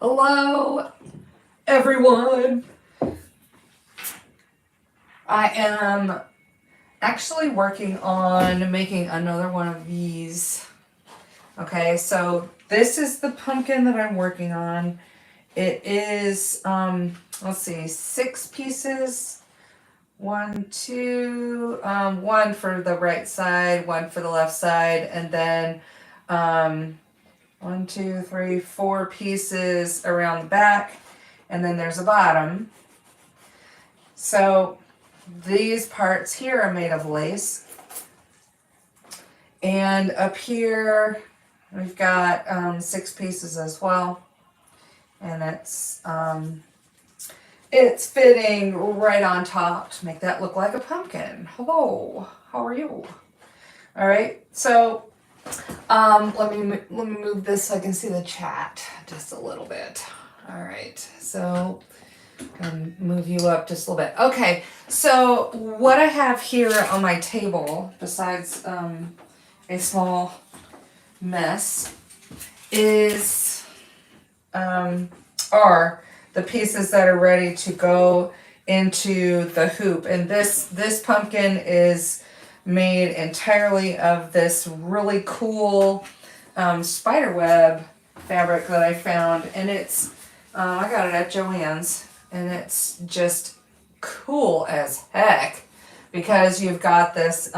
Hello, everyone. I am actually working on making another one of these. Okay, so this is the pumpkin that I'm working on. It is, let's see, 6 pieces. 1, 2, one for the right side, one for the left side, and then 1, 2, 3, 4 pieces around the back, and then there's a bottom. So these parts here are made of lace, and up here we've got 6 pieces as well, and it's fitting right on top to make that look like a pumpkin. Hello, how are you? All right, so let me move this so I can see the chat just a little bit. All right, so and move you up just a little bit. Okay, so what I have here on my table, besides a small mess, is are the pieces that are ready to go into the hoop. And this pumpkin is made entirely of this really cool spider web fabric that I found, and it's I got it at Joann's, and it's just cool as heck because you've got this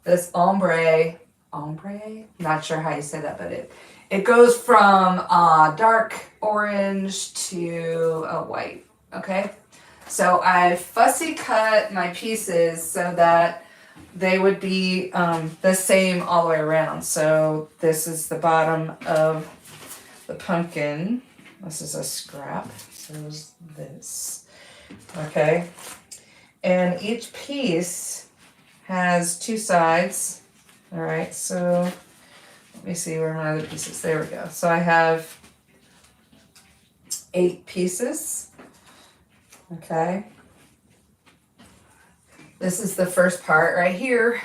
this ombre, not sure how you say that, but it goes from dark orange to a white. Okay, so I fussy cut my pieces so that they would be the same all the way around. So this is the bottom of the pumpkin. This is a scrap. So is this. Okay. And each piece has 2 sides. All right. So let me see where my other pieces. There we go. So I have 8 pieces. Okay. This is the first part right here.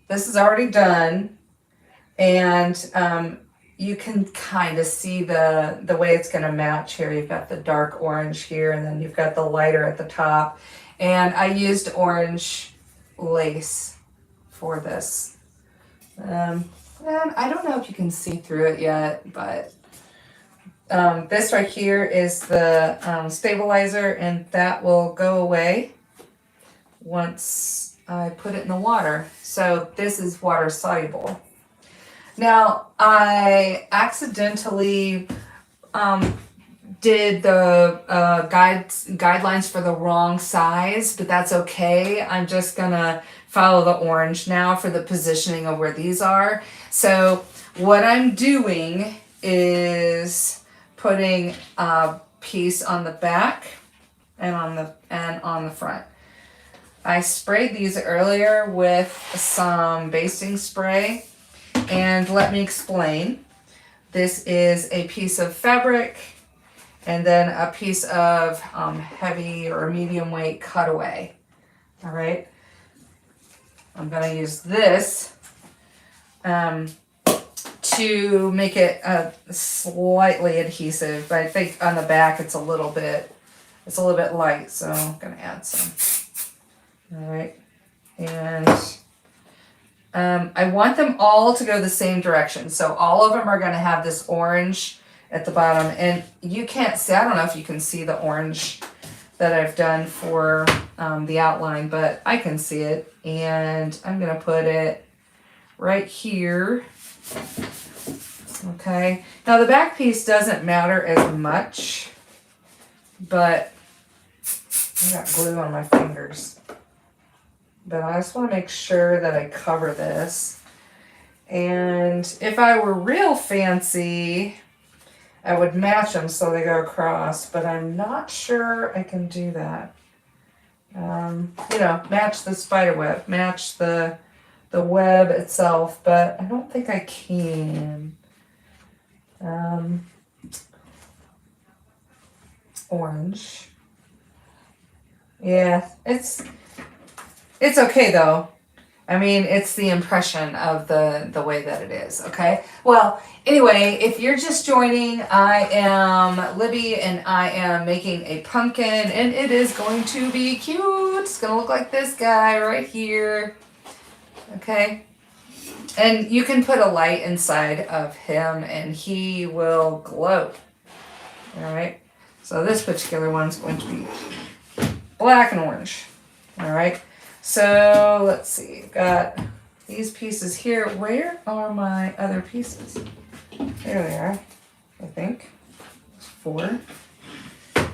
This is already done, and you can kind of see the way it's going to match here. You've got the dark orange here, and then you've got the lighter at the top. And I used orange lace for this. And I don't know if you can see through it yet, but this right here is the stabilizer, and that will go away once I put it in the water. So this is water soluble. Now, I accidentally did the guidelines for the wrong size, but that's okay. I'm just gonna follow the orange now for the positioning of where these are. So what I'm doing is putting a piece on the back and on the front. I sprayed these earlier with some basting spray, and let me explain. This is a piece of fabric and then a piece of heavy or medium weight cutaway. All right, I'm gonna use this to make it slightly adhesive, but I think on the back it's a little bit light, so I'm gonna add some. All right, and I want them all to go the same direction, so all of them are gonna have this orange at the bottom, and you can't see, I don't know if you can see the orange that I've done for the outline, but I can see it, and I'm gonna put it right here. Okay, now the back piece doesn't matter as much, but I got glue on my fingers. But I just want to make sure that I cover this. And if I were real fancy, I would match them so they go across, but I'm not sure I can do that. You know, match the spider web, match the web itself, but I don't think I can. Orange. Yeah, it's okay though. I mean, it's the impression of the way that it is, okay? Well, anyway, if you're just joining, I am Libby and I am making a pumpkin and it is going to be cute. It's gonna look like this guy right here, okay? And you can put a light inside of him and he will glow, all right? So this particular one's going to be black and orange, all right? So let's see, I've got these pieces here. Where are my other pieces? There they are, I think. 4.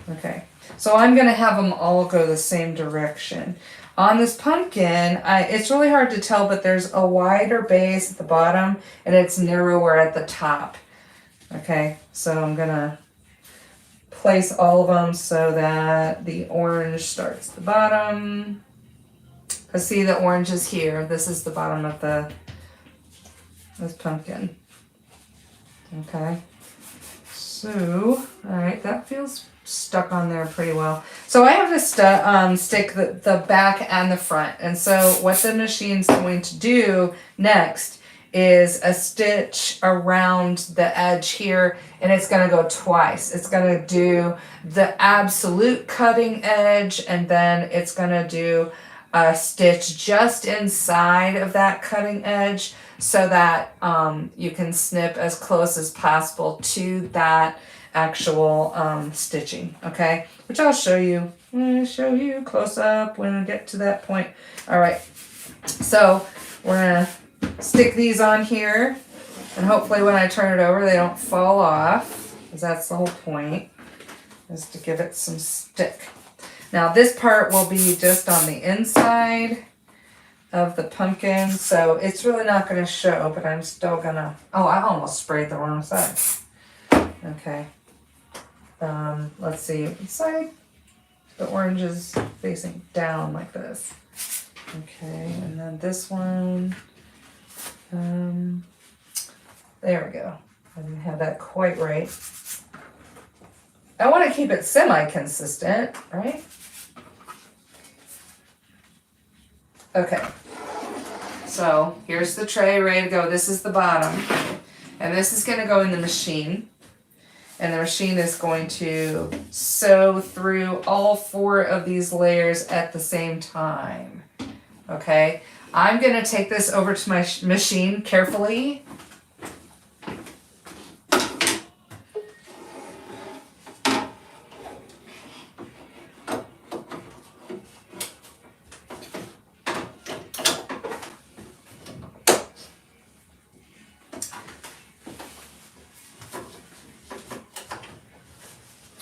Okay, so I'm gonna have them all go the same direction. On this pumpkin, it's really hard to tell, but there's a wider base at the bottom and it's narrower at the top. Okay, so I'm gonna place all of them so that the orange starts at the bottom. Because see, the orange is here. This is the bottom of this pumpkin. Okay. So, all right, that feels stuck on there pretty well. So I have to stick the back and the front. And so what the machine's going to do next is a stitch around the edge here, and it's going to go twice. It's going to do the absolute cutting edge, and then it's going to do a stitch just inside of that cutting edge so that you can snip as close as possible to that actual stitching, okay? Which I'll show you. I'm show you close up when I get to that point. All right, so we're gonna stick these on here, and hopefully when I turn it over they don't fall off, because that's the whole point, is to give it some stick. Now this part will be just on the inside of the pumpkin, so it's really not going to show, but I'm still gonna, oh, I almost sprayed the wrong side. Okay. Let's see, inside the orange is facing down like this. Okay, and then this one, there we go. I didn't have that quite right. I want to keep it semi-consistent, right? Okay, so here's the tray ready to go. This is the bottom, and this is going to go in the machine, and the machine is going to sew through all 4 of these layers at the same time. Okay, I'm going to take this over to my machine carefully.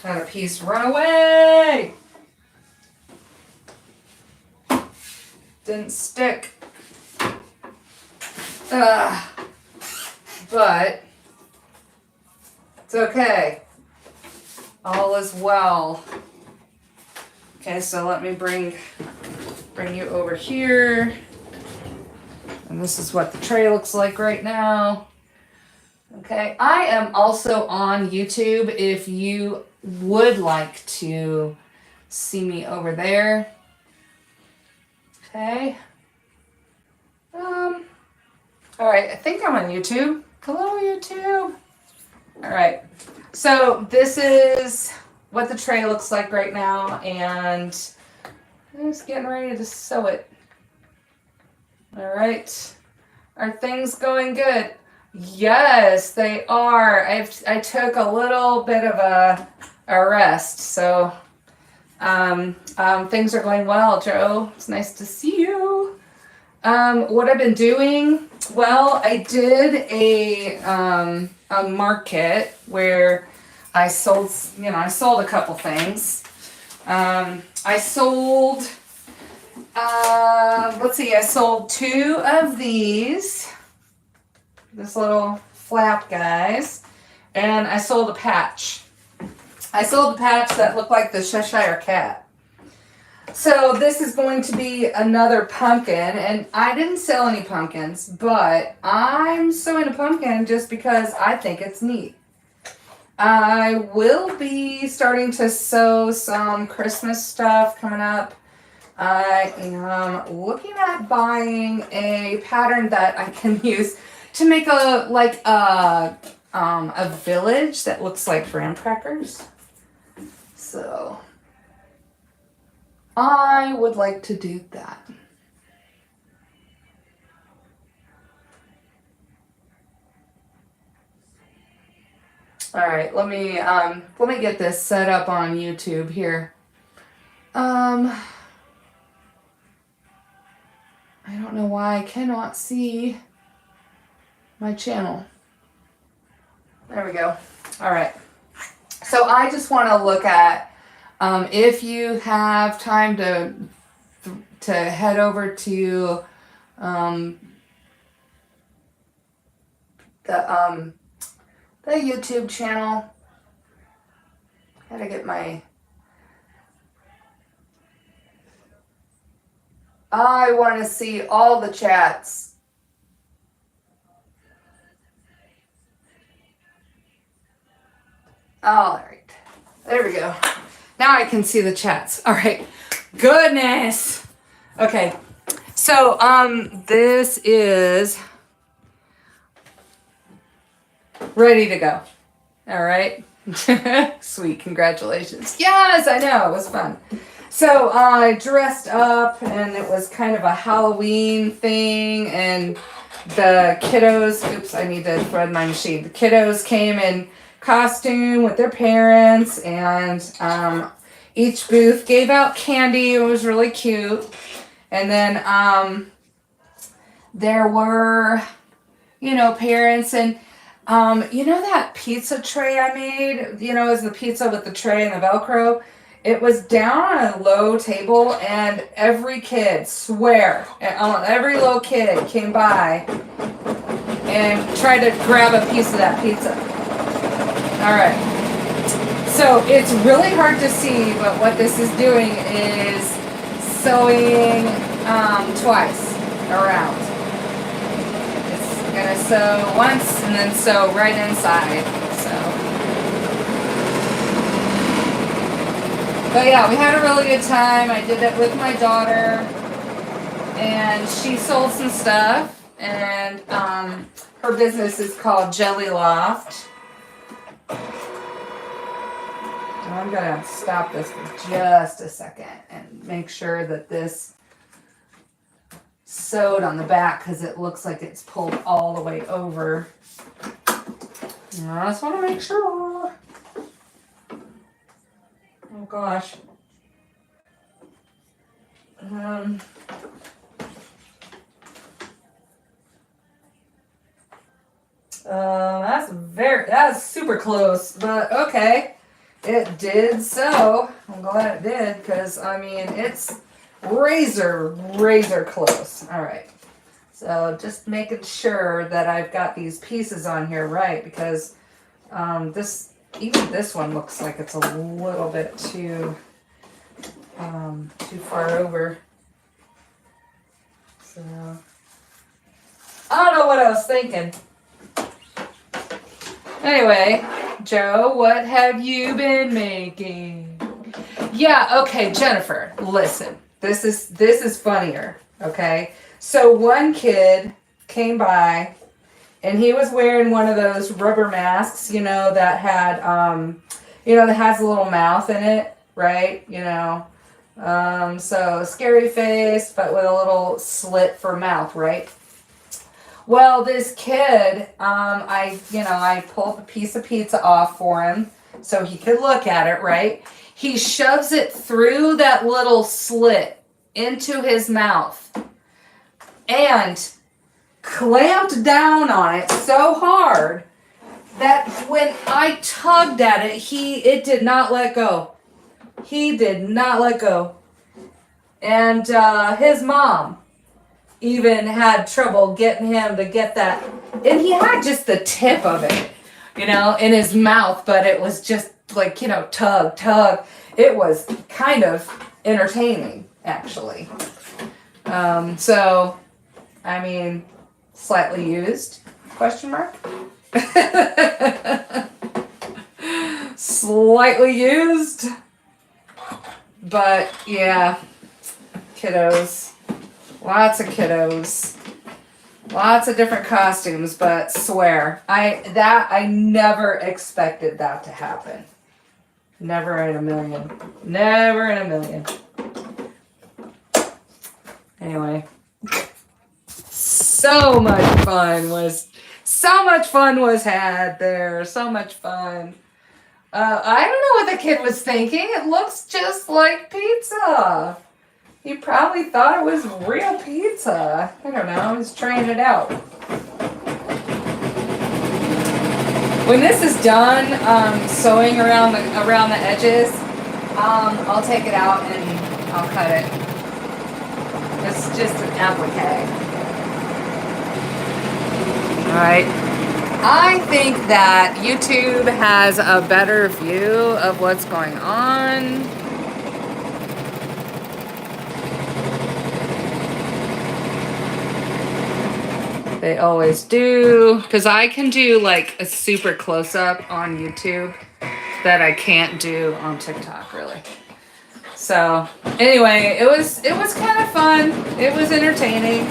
Had a piece run away. Didn't stick. But it's okay. All is well. Okay, so let me bring you over here. And this is what the tray looks like right now. Okay, I am also on YouTube if you would like to see me over there. Okay. All right, I think I'm on YouTube. Hello, YouTube. All right, so this is what the tray looks like right now, and I'm just getting ready to sew it. All right, are things going good? Yes, they are. I took a little bit of a rest, so things are going well, Joe. It's nice to see you. What I've been doing, well, I did a market where I sold, a couple things. I sold, I sold 2 of these. This little flap guys, and I sold a patch. I sold a patch that looked like the Cheshire Cat. So this is going to be another pumpkin, and I didn't sell any pumpkins, but I'm sewing a pumpkin just because I think it's neat. I will be starting to sew some Christmas stuff coming up. I am looking at buying a pattern that I can use to make a village that looks like graham crackers. So I would like to do that. All right, let me get this set up on YouTube here. I don't know why I cannot see my channel. There we go. All right. So I just want to look at if you have time to head over to the YouTube channel. Gotta get my. I want to see all the chats. All right. There we go. Now I can see the chats. All right. Goodness. Okay. So, this is ready to go. All right. Sweet. Congratulations. Yes, I know. It was fun. So I dressed up and it was kind of a Halloween thing, and the kiddos, oops, I need to thread my machine. The kiddos came in costume with their parents, and each booth gave out candy. It was really cute. And then there were, parents, and that pizza tray I made, is the pizza with the tray and the Velcro. It was down on a low table, and every kid, every little kid came by and tried to grab a piece of that pizza. All right. So it's really hard to see, but what this is doing is sewing twice around. It's gonna sew once and then sew right inside. But yeah, we had a really good time. I did it with my daughter, and she sold some stuff, and her business is called Jelly Loft. And I'm gonna stop this for just a second and make sure that this sewed on the back, because it looks like it's pulled all the way over. And I just want to make sure. Oh gosh. That's super close, but okay. It did so. I'm glad it did, because it's razor close. All right. So just making sure that I've got these pieces on here right, because even this one looks like it's a little bit too far over. So I don't know what I was thinking. Anyway, Joe, what have you been making? Yeah, okay, Jennifer, listen. This is funnier, okay? So one kid came by, and he was wearing one of those rubber masks, that had, that has a little mouth in it, right? So scary face, but with a little slit for mouth, right? Well, this kid, I pulled a piece of pizza off for him so he could look at it, right? He shoves it through that little slit into his mouth and clamped down on it so hard that when I tugged at it, it did not let go. He did not let go. And his mom even had trouble getting him to get that. And he had just the tip of it, in his mouth, but it was just like, tug. It was kind of entertaining, actually. Slightly used, question mark? Slightly used. But yeah, kiddos. Lots of kiddos. Lots of different costumes, but swear, I never expected that to happen. Never in a million. Never in a million. Anyway. So much fun was had there. So much fun. I don't know what the kid was thinking. It looks just like pizza. He probably thought it was real pizza. I don't know. He's trying it out. When this is done, sewing around the edges, I'll take it out and I'll cut it. It's just an applique. All right. I think that YouTube has a better view of what's going on. They always do, because I can do like a super close-up on YouTube that I can't do on TikTok, really. So anyway, it was kind of fun. It was entertaining.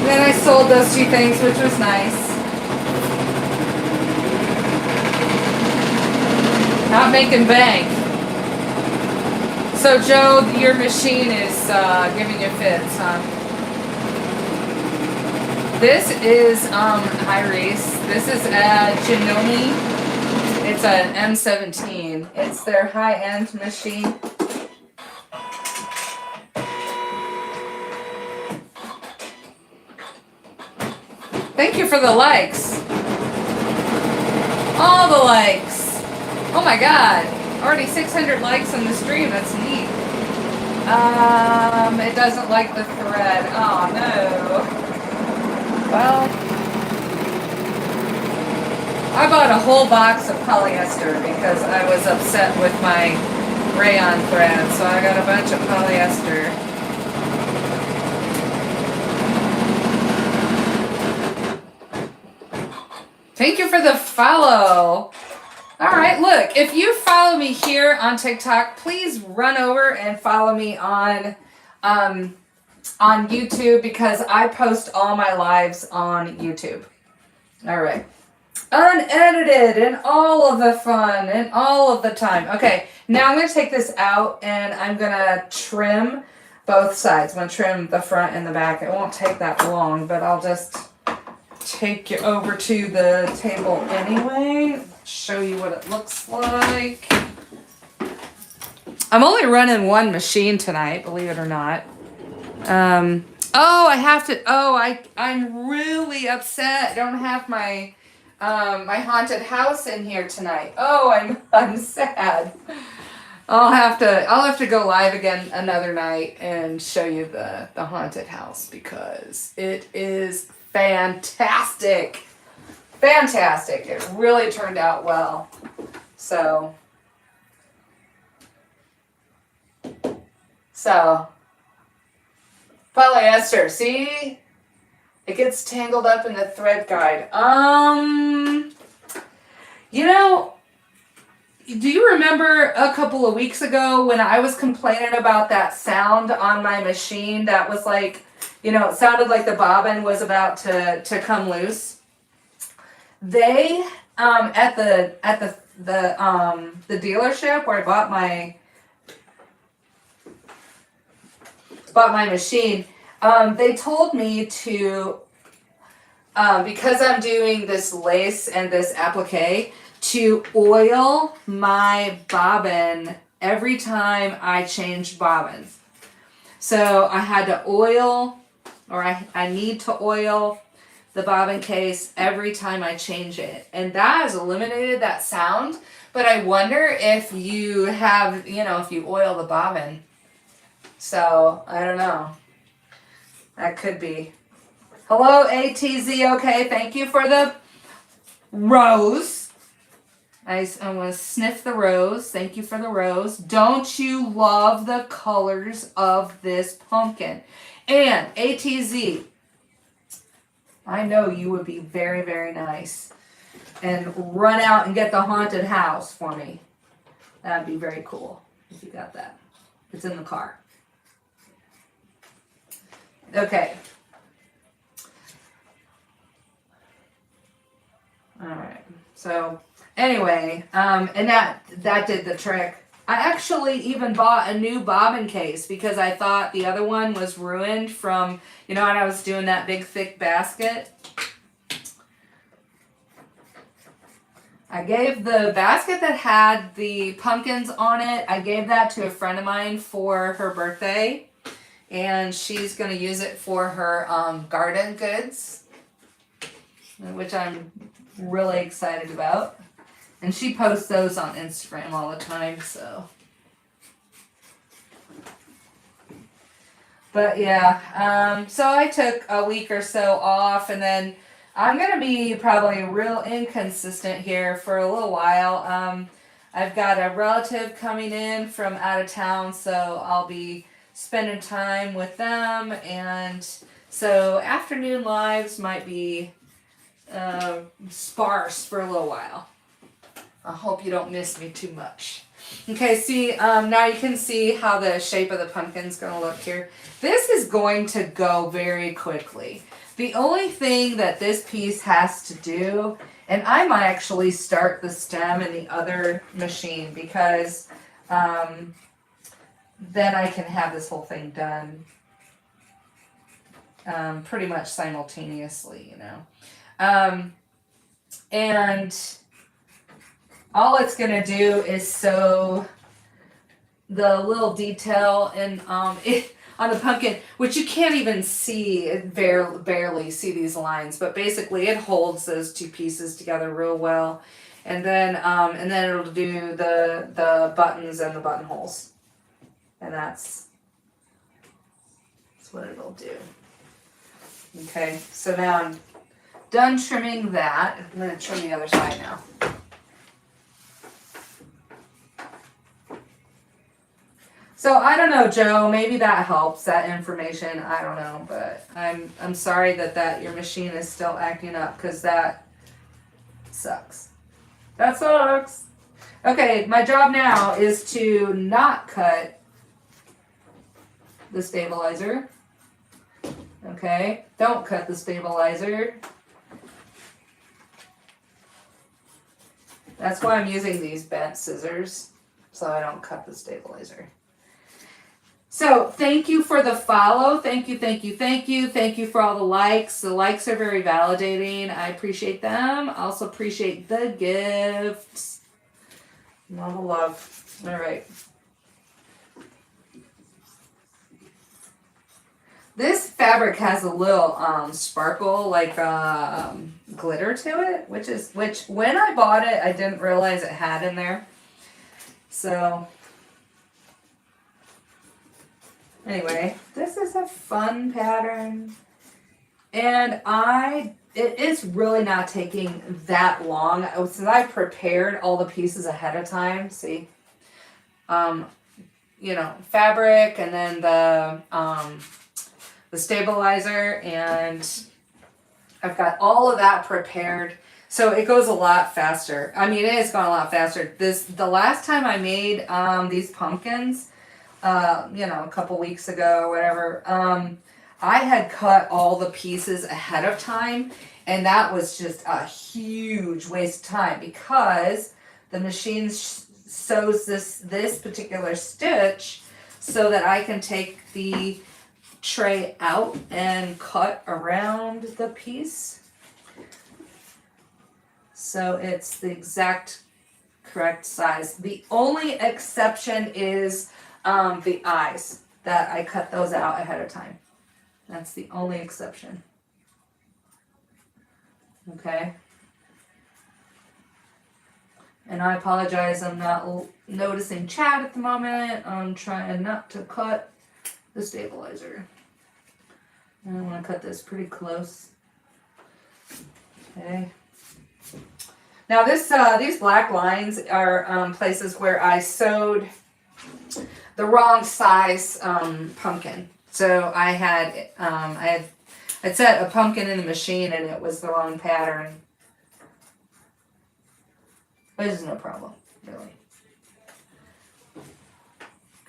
Then I sold those two things, which was nice. Not making bank. So Joe, your machine is giving you fits, huh? This is Iris. This is a Janoni. It's an M17. It's their high-end machine. Thank you for the likes. All the likes. Oh my God. Already 600 likes on the stream. That's neat. It doesn't like the thread. Oh no. Well, I bought a whole box of polyester because I was upset with my rayon thread. So I got a bunch of polyester. Thank you for the follow. All right, look, if you follow me here on TikTok, please run over and follow me on YouTube because I post all my lives on YouTube. All right. Unedited and all of the fun and all of the time. Okay, now I'm going to take this out and I'm going to trim both sides. I'm going to trim the front and the back. It won't take that long, but I'll just take you over to the table anyway. Show you what it looks like. I'm only running one machine tonight, believe it or not. I'm really upset. I don't have my my haunted house in here tonight. Oh, I'm sad. I'll have to go live again another night and show you the haunted house because it is fantastic. Fantastic. It really turned out well. So polyester, see? It gets tangled up in the thread guide. You know, do you remember a couple of weeks ago when I was complaining about that sound on my machine that was like, you know, it sounded like the bobbin was about to come loose? They at the dealership where I bought my machine, they told me to because I'm doing this lace and this applique, to oil my bobbin every time I changed bobbins. So I had to oil, or I need to oil the bobbin case every time I change it. And that has eliminated that sound. But I wonder if you have, you know, if you oil the bobbin. So, I don't know. That could be. Hello, ATZ. Okay, thank you for the rose. I'm going to sniff the rose. Thank you for the rose. Don't you love the colors of this pumpkin? And ATZ, I know you would be very, very nice and run out and get the haunted house for me. That'd be very cool if you got that. It's in the car. Okay. All right. So anyway, and that did the trick. I actually even bought a new bobbin case because I thought the other one was ruined from, when I was doing that big thick basket. I gave the basket that had the pumpkins on it, I gave that to a friend of mine for her birthday. And she's going to use it for her garden goods, which I'm really excited about. And she posts those on Instagram all the time, so. But yeah, so I took a week or so off, and then I'm going to be probably real inconsistent here for a little while. I've got a relative coming in from out of town, so I'll be spending time with them, and so afternoon lives might be sparse for a little while. I hope you don't miss me too much. Okay, see, now you can see how the shape of the pumpkin's going to look here. This is going to go very quickly. The only thing that this piece has to do, and I might actually start the stem in the other machine because then I can have this whole thing done pretty much simultaneously, and all it's going to do is sew the little detail in on the pumpkin, which you can't even see, barely see these lines, but basically it holds those two pieces together real well. And then it'll do the buttons and the buttonholes. And that's what it'll do. Okay, so now I'm done trimming that. I'm going to trim the other side now. So I don't know, Joe, maybe that helps, that information. I don't know, but I'm sorry that your machine is still acting up because that sucks. That sucks. Okay, my job now is to not cut the stabilizer. Okay, don't cut the stabilizer. That's why I'm using these bent scissors, so I don't cut the stabilizer. So thank you for the follow. Thank you, thank you, thank you. Thank you for all the likes. The likes are very validating. I appreciate them. I also appreciate the gifts. All the love. All right. This fabric has a little sparkle, like glitter to it, which when I bought it, I didn't realize it had in there. So anyway, this is a fun pattern, and it is really not taking that long. Since I prepared all the pieces ahead of time, see, fabric, and then the stabilizer, and I've got all of that prepared, so it goes a lot faster. I mean, it has gone a lot faster. The last time I made these pumpkins, a couple weeks ago or whatever, I had cut all the pieces ahead of time, and that was just a huge waste of time because the machine sews this particular stitch so that I can take the tray out and cut around the piece. So it's the exact correct size. The only exception is the eyes, that I cut those out ahead of time. That's the only exception. Okay. And I apologize, I'm not noticing chat at the moment. I'm trying not to cut the stabilizer. I want to cut this pretty close. Okay. Now these black lines are places where I sewed the wrong size pumpkin. So I had set a pumpkin in the machine and it was the wrong pattern. But it's no problem, really.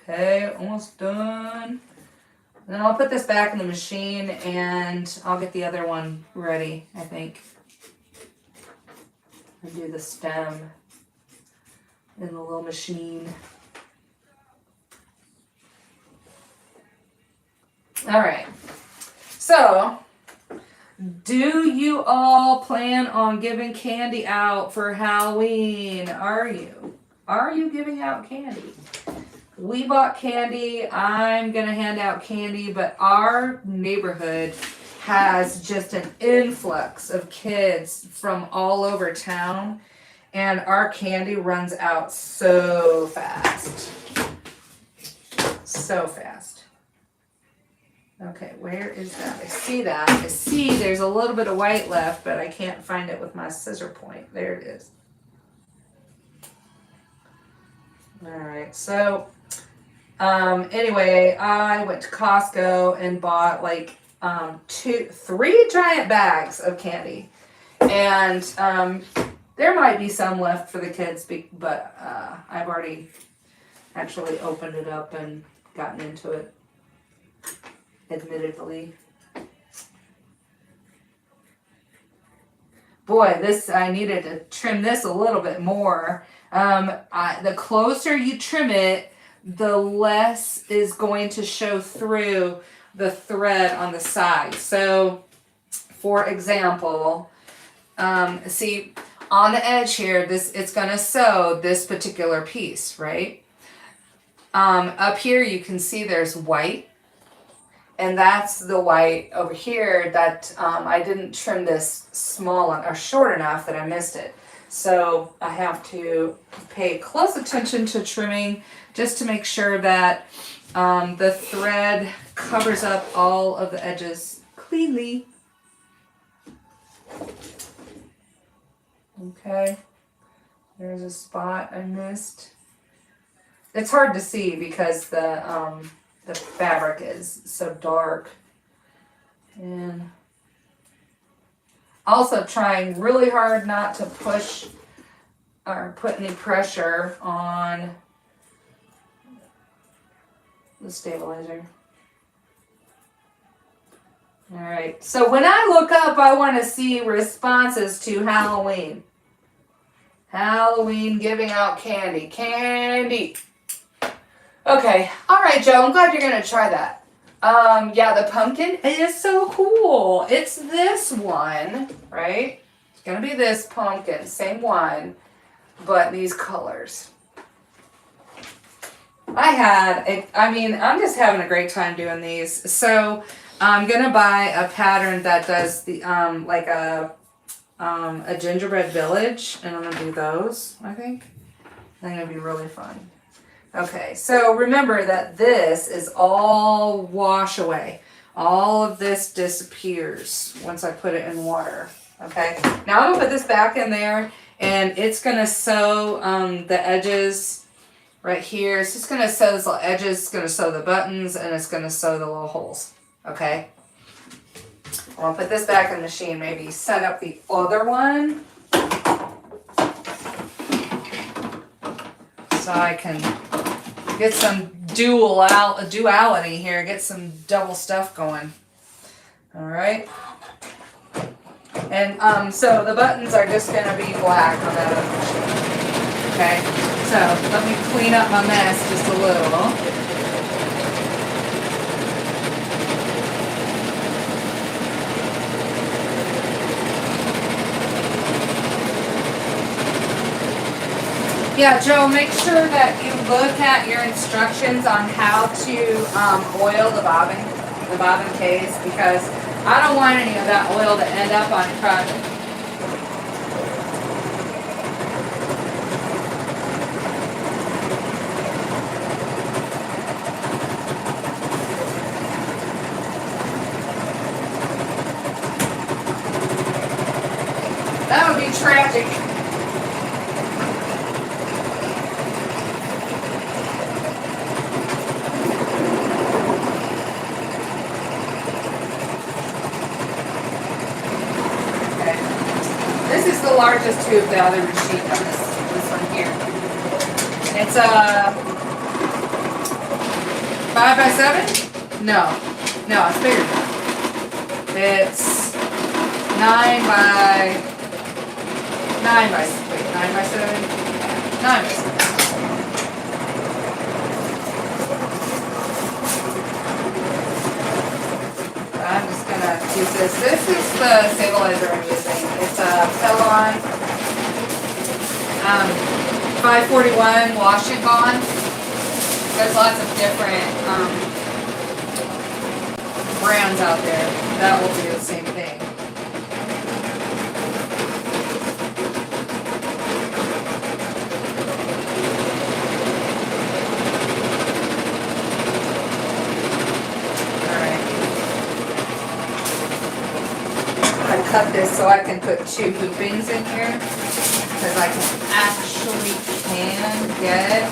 Okay, almost done. Then I'll put this back in the machine and I'll get the other one ready, I think. And do the stem in the little machine. All right. So, do you all plan on giving candy out for Halloween? Are you? Are you giving out candy? We bought candy. I'm going to hand out candy, but our neighborhood has just an influx of kids from all over town, and our candy runs out so fast. So fast. Okay, where is that? I see that. I see there's a little bit of white left, but I can't find it with my scissor point. There it is. All right, so anyway, I went to Costco and bought like 3 giant bags of candy, and there might be some left for the kids, but I've already actually opened it up and gotten into it, admittedly. Boy, I needed to trim this a little bit more. The closer you trim it, the less is going to show through the thread on the side. So, for example, see on the edge here, it's going to sew this particular piece, right? Up here you can see there's white, and that's the white over here that I didn't trim this small or short enough that I missed it. So I have to pay close attention to trimming just to make sure that the thread covers up all of the edges cleanly. Okay, there's a spot I missed. It's hard to see because the fabric is so dark. And also trying really hard not to push or put any pressure on the stabilizer. All right, so when I look up, I want to see responses to Halloween. Halloween giving out candy. Candy. Okay, all right, Joe, I'm glad you're going to try that. Yeah, the pumpkin is so cool. It's this one, right? It's going to be this pumpkin, same one, but these colors. I'm just having a great time doing these. So I'm going to buy a pattern that does the, like a gingerbread village, and I'm going to do those, I think. I think it'll be really fun. Okay, so remember that this is all wash away. All of this disappears once I put it in water. Okay, now I'm going to put this back in there, and it's going to sew the edges right here. It's just going to sew these little edges, it's going to sew the buttons, and it's going to sew the little holes. Okay, I'll put this back in the machine, maybe set up the other one so I can get some duality here, get some double stuff going. All right. And so the buttons are just going to be black on that other machine. Okay. So let me clean up my mess just a little. Yeah, Joe, make sure that you look at your instructions on how to oil the bobbin case, because I don't want any of that oil to end up on your project. That would be tragic. The largest tube the other machine on this one here. It's 5 by 7? No, it's bigger than that. It's 9 by 9 by 7? Yeah, 9 by 7. I'm just gonna use this. This is the stabilizer I'm using. It's a Pellon 541 wash and bond. There's lots of different brands out there that will do the same thing. Cut this so I can put 2 hoopings in here, because I can get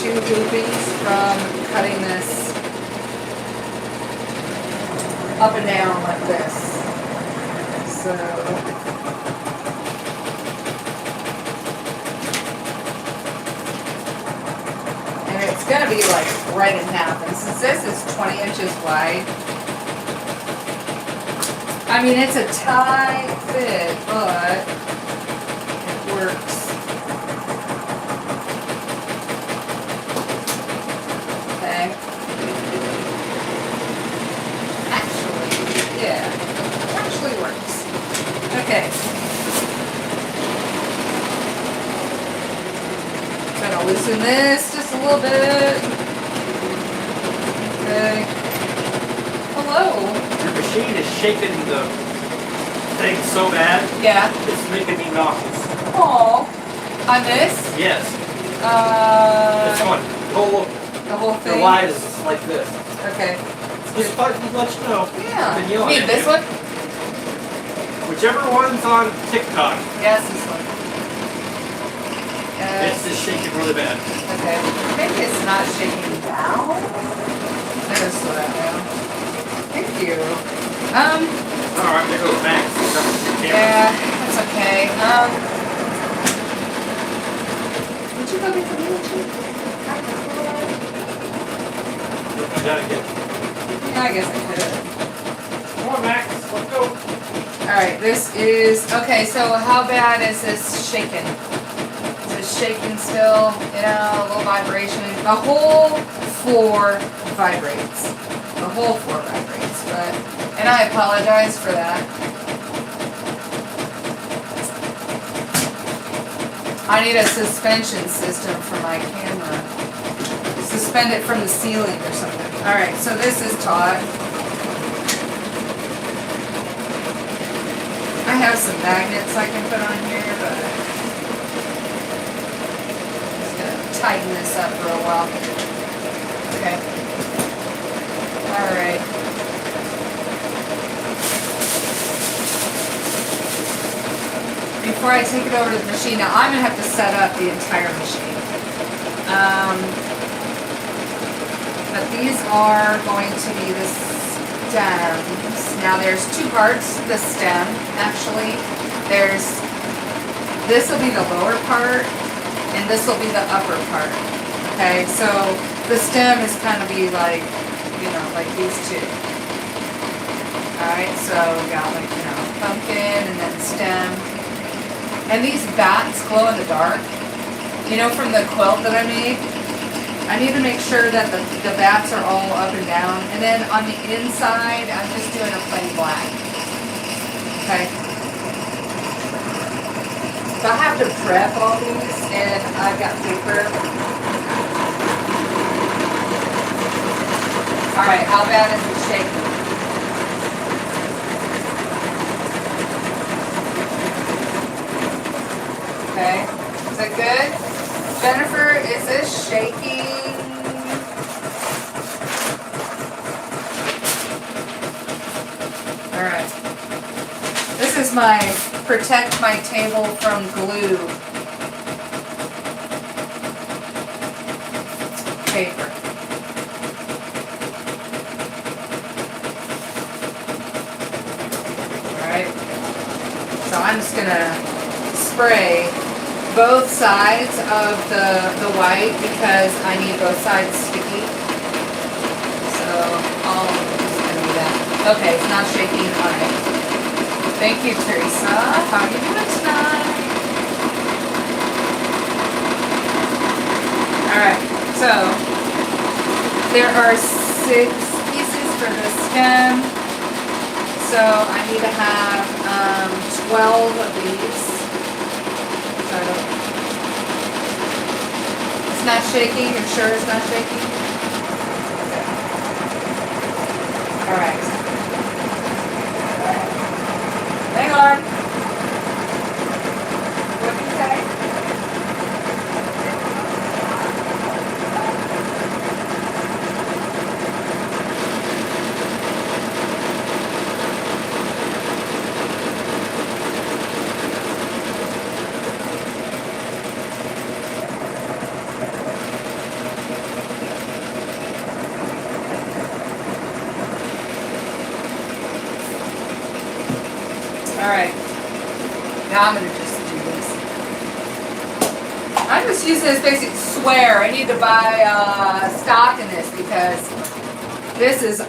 2 hoopings from cutting this up and down like this. So and it's gonna be like right in half, and since this is 20 inches wide, I mean, it's a tight fit, but it works. Okay. Actually, yeah, it actually works. Okay. Gonna loosen this just a little bit. Okay. Hello. Your machine is shaking the thing so bad. Yeah. It's making me nauseous. Oh. On this? Yes. This one. The whole thing? The wide is like this. Okay. Just thought you'd let you know. Yeah. Been You yelling mean at this you. one? Whichever one's on TikTok. Yes, this one. It's just shaking really bad. Okay. Maybe it's not shaking down. Better slow that down. Thank you. Alright, there goes Max. Yeah, that's okay. Would you go get the meal cheap? You gotta get. Yeah, I guess I could. Come on, Max. Let's go. Alright, this is, okay, so how bad is this shaking? Is it shaking still? Yeah, a little vibration. The whole floor vibrates. The whole floor vibrates, and I apologize for that. I need a suspension system for my camera. Suspend it from the ceiling or something. Alright, so this is taut. I have some magnets I can put on here, but I'm just gonna tighten this up for a while. Okay. Alright. Before I take it over to the machine, now I'm going to have to set up the entire machine. But these are going to be the stems. Now there's 2 parts to the stem, actually. This will be the lower part, and this will be the upper part. Okay, so the stem is kind of be like, you know, like these 2. Alright, so we got like, you know, pumpkin and then stem. And these bats glow in the dark. You know, from the quilt that I made, I need to make sure that the bats are all up and down. And then on the inside, I'm just doing a plain black. Okay. So I have to prep all these, and I've got paper. Alright, how bad is it shaking? Okay, is that good? Jennifer, is this shaking? Alright. This is my protect my table from glue paper. Alright. So I'm just gonna spray both sides of the white because I need both sides sticky. I'll just gonna do that. Okay, it's not shaking. All right. Thank you, Teresa. How are you doing tonight? All right. So there are 6 pieces for the stem. So I need to have 12 of these. So it's not shaking. You're sure it's not shaking? Okay. All right. Hang on. What did you say? All right, now I'm going to just do this. I'm just using this basic swear. I need to buy stock in this because this is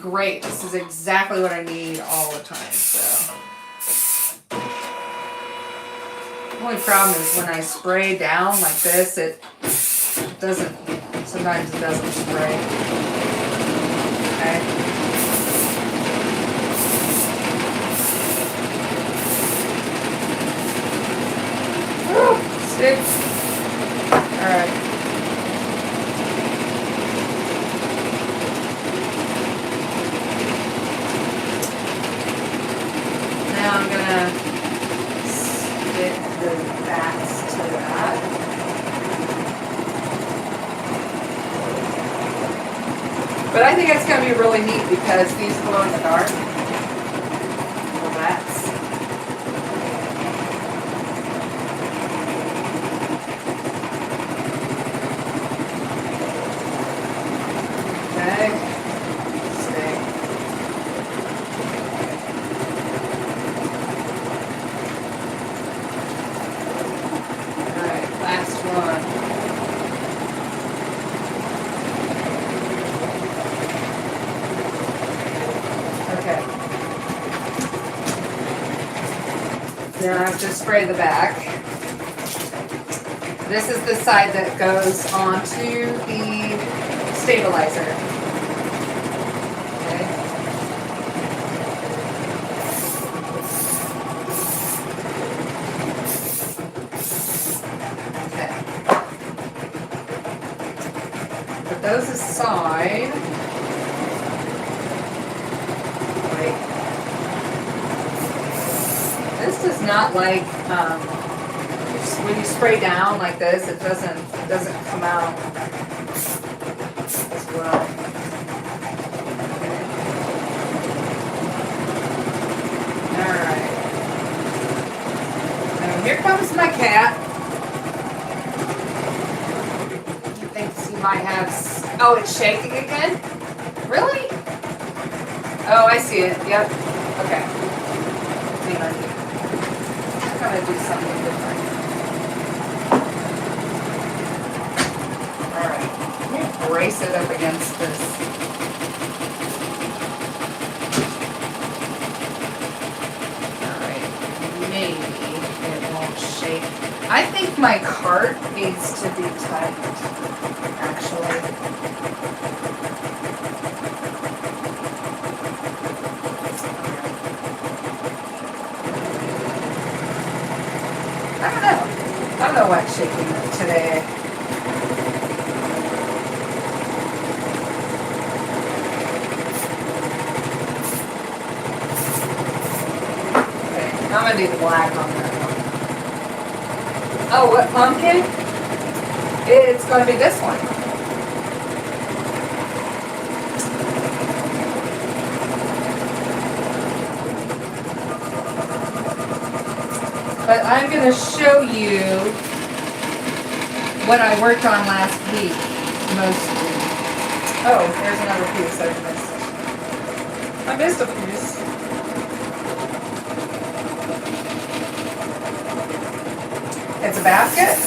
great. This is exactly what I need all the time. So the only problem is when I spray down like this, it doesn't, sometimes it doesn't spray. Okay. Sticks. Alright. Now I'm gonna stick the backs to that. But I think it's gonna be really neat because these glow in the dark. Little bats. Then I have to spray the back. This is the side that goes onto the stabilizer. Okay. Okay. Put those aside. This does not like when you spray down like this, it doesn't come out as well. Okay. All right. And here comes my cat. He thinks he might have. Oh, it's shaking again. Really? Oh, I see it. Yep. Okay. Hang on. I'm gonna do something different. Alright, let me brace it up against this. Alright, maybe it won't shake. I think my cart needs to be tight, actually. I don't know what's shaking today. Okay, I'm gonna do the black on that one. Oh, what pumpkin? It's gonna be this one. But I'm going to show you what I worked on last week, mostly. Oh, there's another piece I missed. I missed a piece. It's a basket.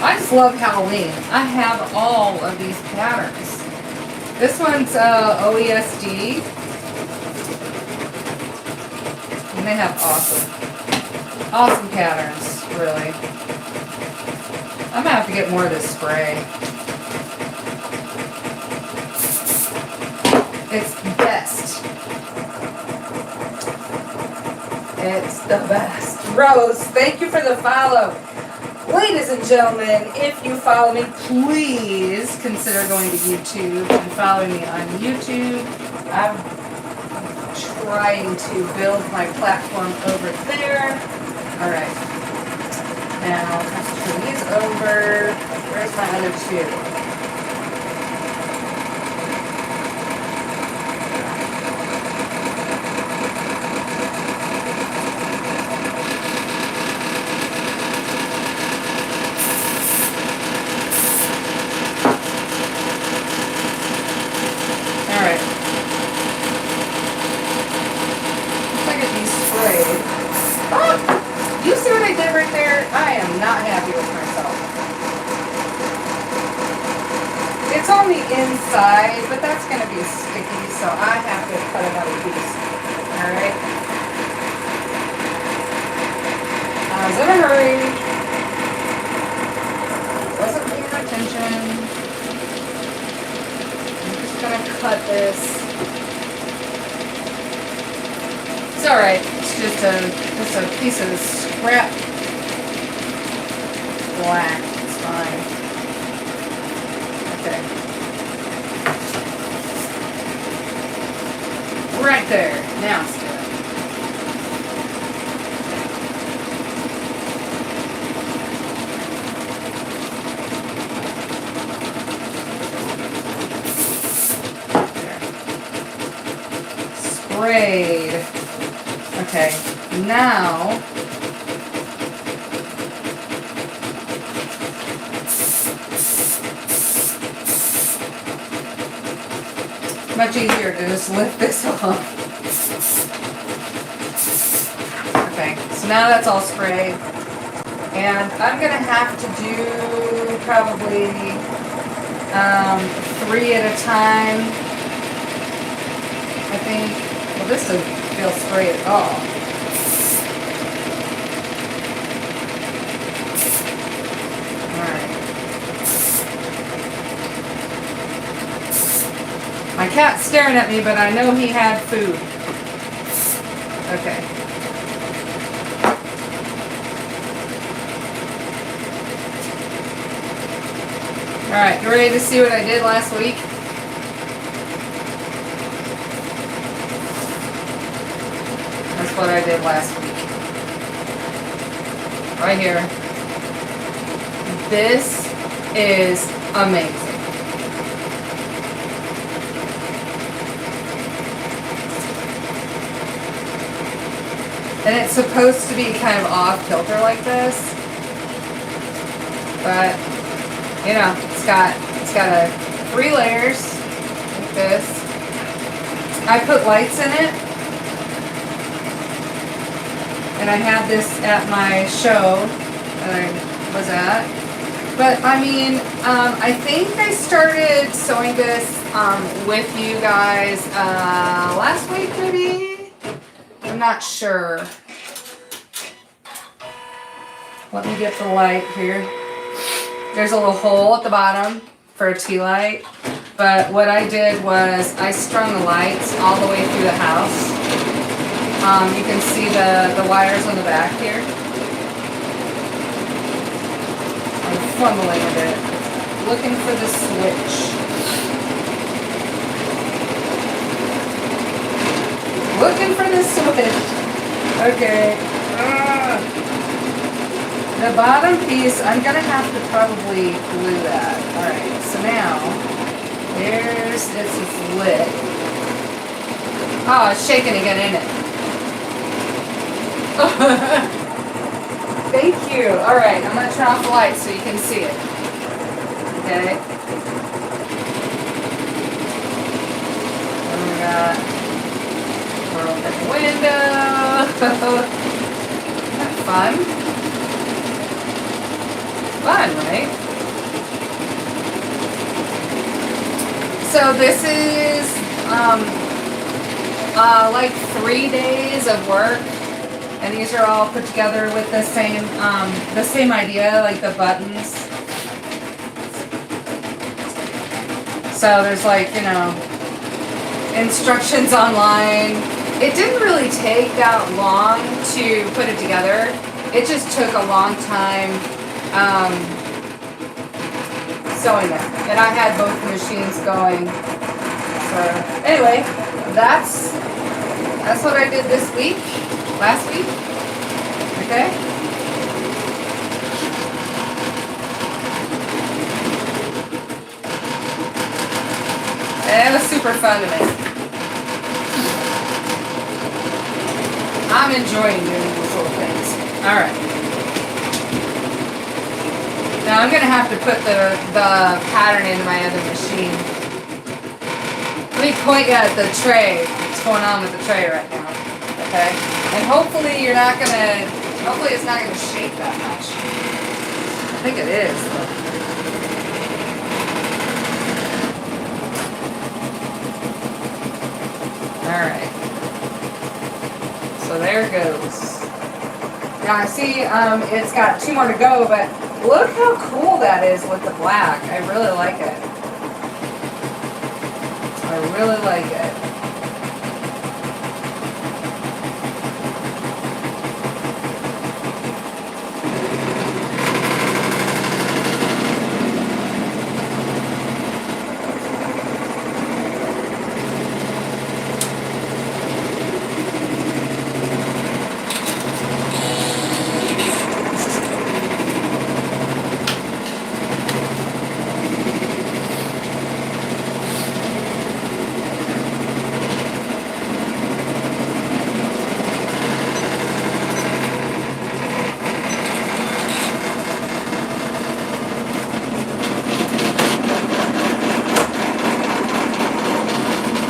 I'm just love Halloween. I have all of these patterns. This one's OESD. And they have awesome patterns, really. I'm gonna have to get more of this spray. It's the best. It's the best. Rose, thank you for the follow. Ladies and gentlemen, if you follow me, please consider going to YouTube and following me on YouTube. I'm trying to build my platform over there. All right. Now, I have to turn these over. Where's my other two? Inside, but that's going to be sticky, so I have to cut another piece. Alright? I was in a hurry. Wasn't paying attention. I'm just going to cut this. It's alright. It's just a piece of scrap black. It's fine. Okay. Right there. Now it's good. Sprayed. Okay. Now much easier to just lift this off. Okay, so now that's all sprayed. And I'm gonna have to do probably 3 at a time. I think, well, this doesn't feel sprayed at all. My cat's staring at me, but I know he had food. Okay. Alright, you ready to see what I did last week? That's what I did last week. Right here. This is amazing. And it's supposed to be kind of off kilter like this, but you know, it's got 3 layers like this. I put lights in it, and I had this at my show that I was at. But I mean, I think I started sewing this with you guys last week, maybe. I'm not sure. Let me get the light here. There's a little hole at the bottom for a tea light. But what I did was I strung the lights all the way through the house. You can see the wires on the back here. I'm fumbling a bit, looking for the switch. Looking for the switch. Okay. The bottom piece, I'm going to have to probably glue that. Alright, so now, there's this lid. Oh, it's shaking again, isn't it? Thank you. Alright, I'm going to turn off the light so you can see it. Okay. And we got... open the window. Isn't that fun? Fun, right? So this is like 3 days of work, and these are all put together with the same idea, like the buttons. So there's like, you know, instructions online. It didn't really take that long to put it together. It just took a long time sewing it. And I had both machines going. So anyway, that's what I did this week, last week. Okay. It was super fun to make. I'm enjoying doing these little things. Alright. Now I'm going to have to put the pattern into my other machine. Let me point you at the tray. What's going on with the tray right now. Okay? And hopefully it's not going to shake that much. I think it is. Alright. So there it goes. Now I see it's got 2 more to go, but look how cool that is with the black. I really like it. I really like it.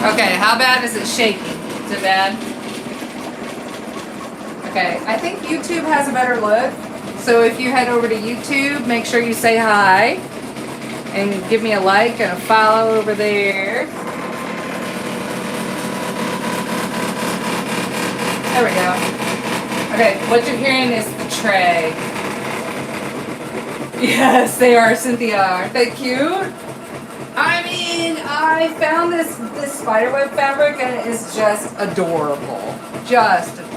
Okay, how bad is it shaking? Is it bad? Okay, I think YouTube has a better look. So if you head over to YouTube, make sure you say hi. And give me a like and a follow over there. There we go. Okay, what you're hearing is the tray. Yes, they are, Cynthia. Aren't they cute? I mean, I found this spiderweb fabric and it is just adorable. Just adorable.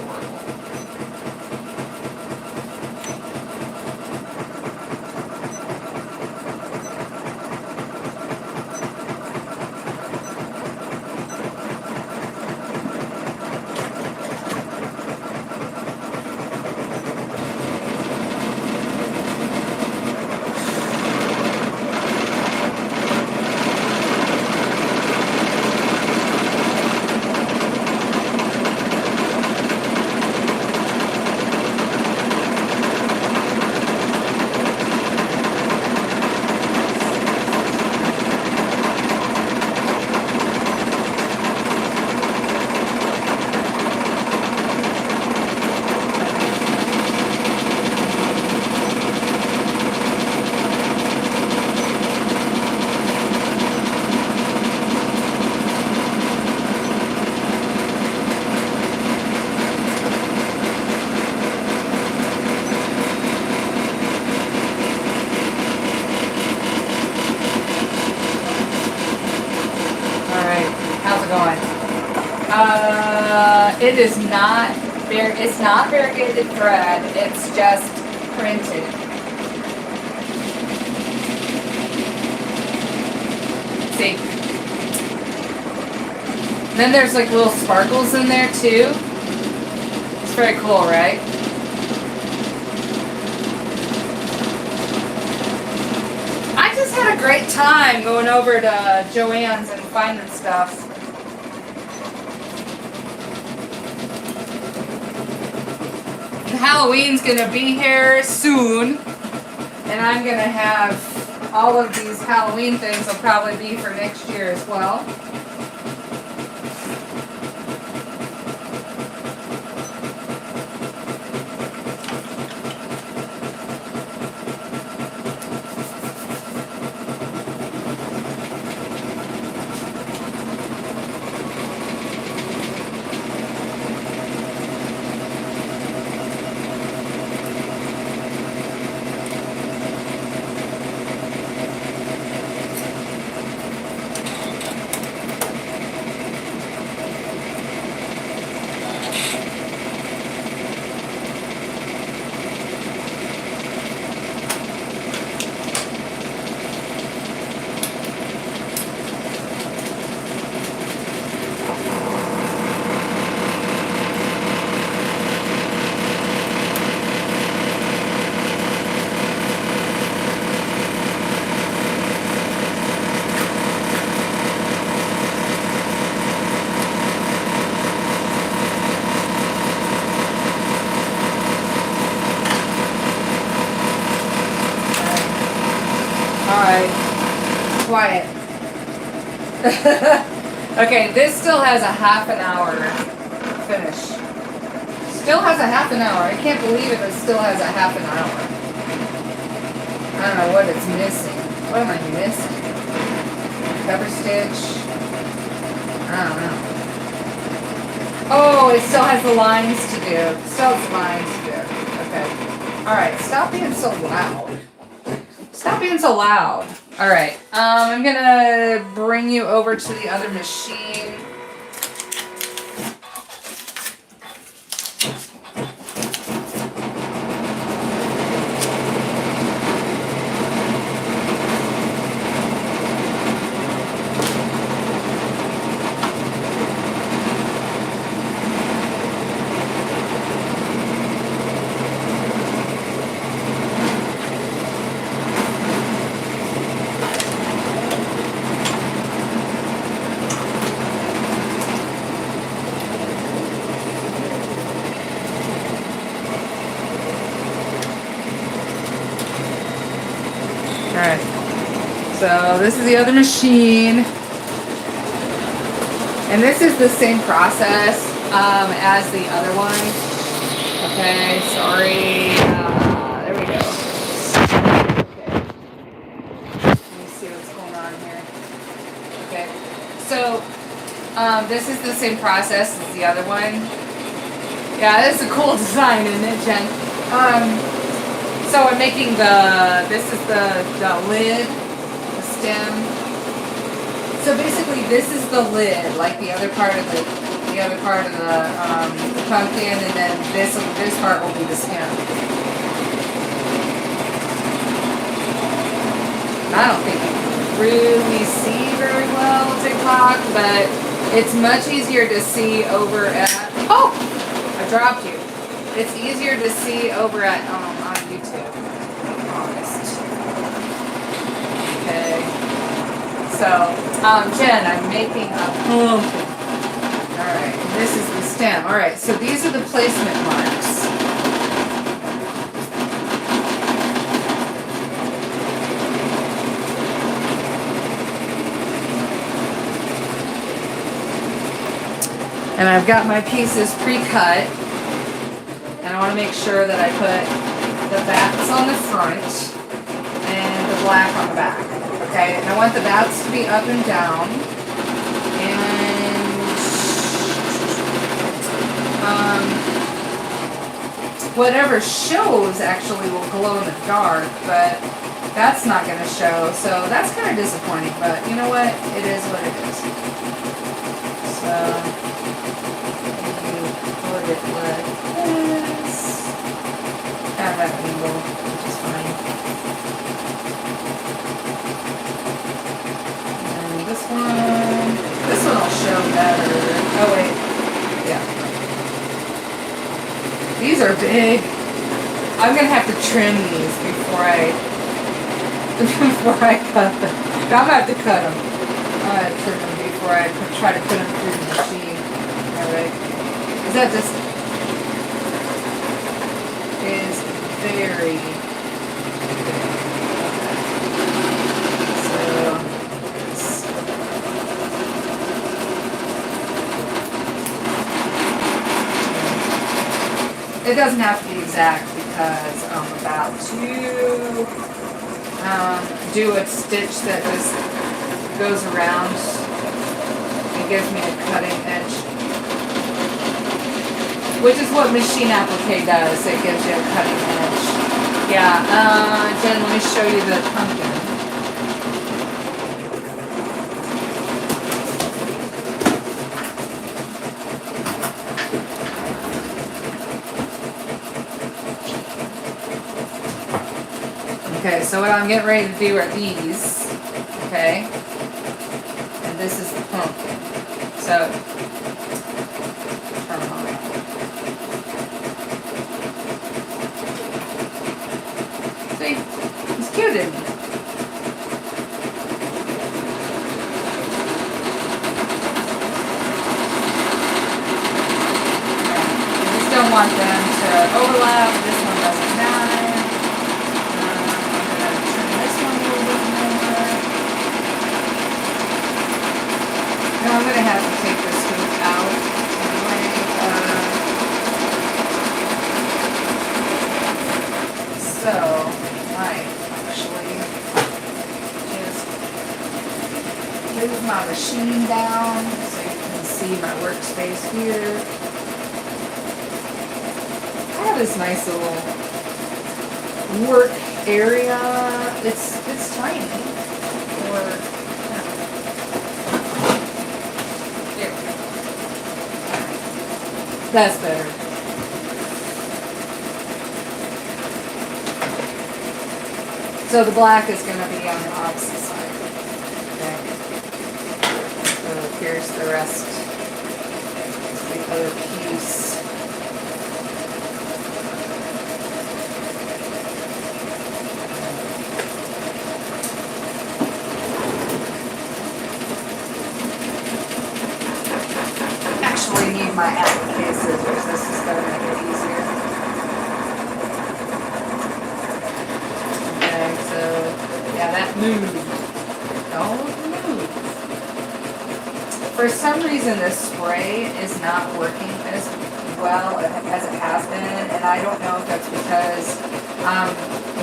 It is not it's not variegated thread, it's just printed. See? Then there's like little sparkles in there too. It's very cool, right? I just had a great time going over to Joann's and finding stuff. Halloween's gonna be here soon, and I'm gonna have all of these Halloween things will probably be for next year as well. Alright. Quiet. Okay, this still has a half an hour finish. Still has a half an hour. I can't believe it, but still has a half an hour. I don't know what it's missing. What am I missing? Cover stitch? I don't know. Oh, it still has the lines to do. Still has the lines to do. Okay. Alright, stop being so loud. Stop being so loud. Alright, I'm gonna bring you over to the other machine. Alright, so this is the other machine, and this is the same process as the other one. Okay, sorry, there we go. Okay, let me see what's going on here. Okay, so this is the same process as the other one. Yeah, this is a cool design, isn't it, Jen? So I'm making this is the lid, the stem. So basically this is the lid, like the other part of the pumpkin, and then this part will be the stem. I don't think you can really see very well TikTok, but it's much easier to see over at, oh, I dropped you. It's easier to see over at on YouTube. Honest. Okay. So, Jen, I'm making a pumpkin. Alright, this is the stem. Alright, so these are the placement marks. And I've got my pieces pre-cut. And I want to make sure that I put the bats on the front and the black on the back. Okay, and I want the bats to be up and down. And whatever shows actually will glow in the dark, but that's not going to show. So that's kind of disappointing, but you know what? It is what it is. So put it like this. Have that angle, which is fine. And this one will show better. Oh wait, yeah. These are big. I'm gonna have to trim these before I cut them. I'm gonna have to cut them. I'm gonna have to trim them before I try to put them through the machine. Alright. Is that just is very it doesn't have to be exact because I'm about to do a stitch that just goes around and gives me a cutting edge, which is what machine appliqué does. It gives you a cutting edge. Yeah, Jen, let me show you the pumpkin. Okay, so what I'm getting ready to do are these, okay? And this is the pumpkin. So, turn them on. See? It's cute, isn't it? I just don't want them to overlap. This one doesn't matter. I'm gonna have to take this hoop out anyway. So I actually just move my machine down so you can see my workspace here. I have this nice little work area. It's tiny for there we go. That's better. So the black is going to be on the opposite side. Okay. So here's the rest. The other piece. Actually need my appliqué scissors. This is going to make it easier. Okay, so yeah, that moved. Don't move. For some reason, this spray is not working as well as it has been, and I don't know if that's because I'm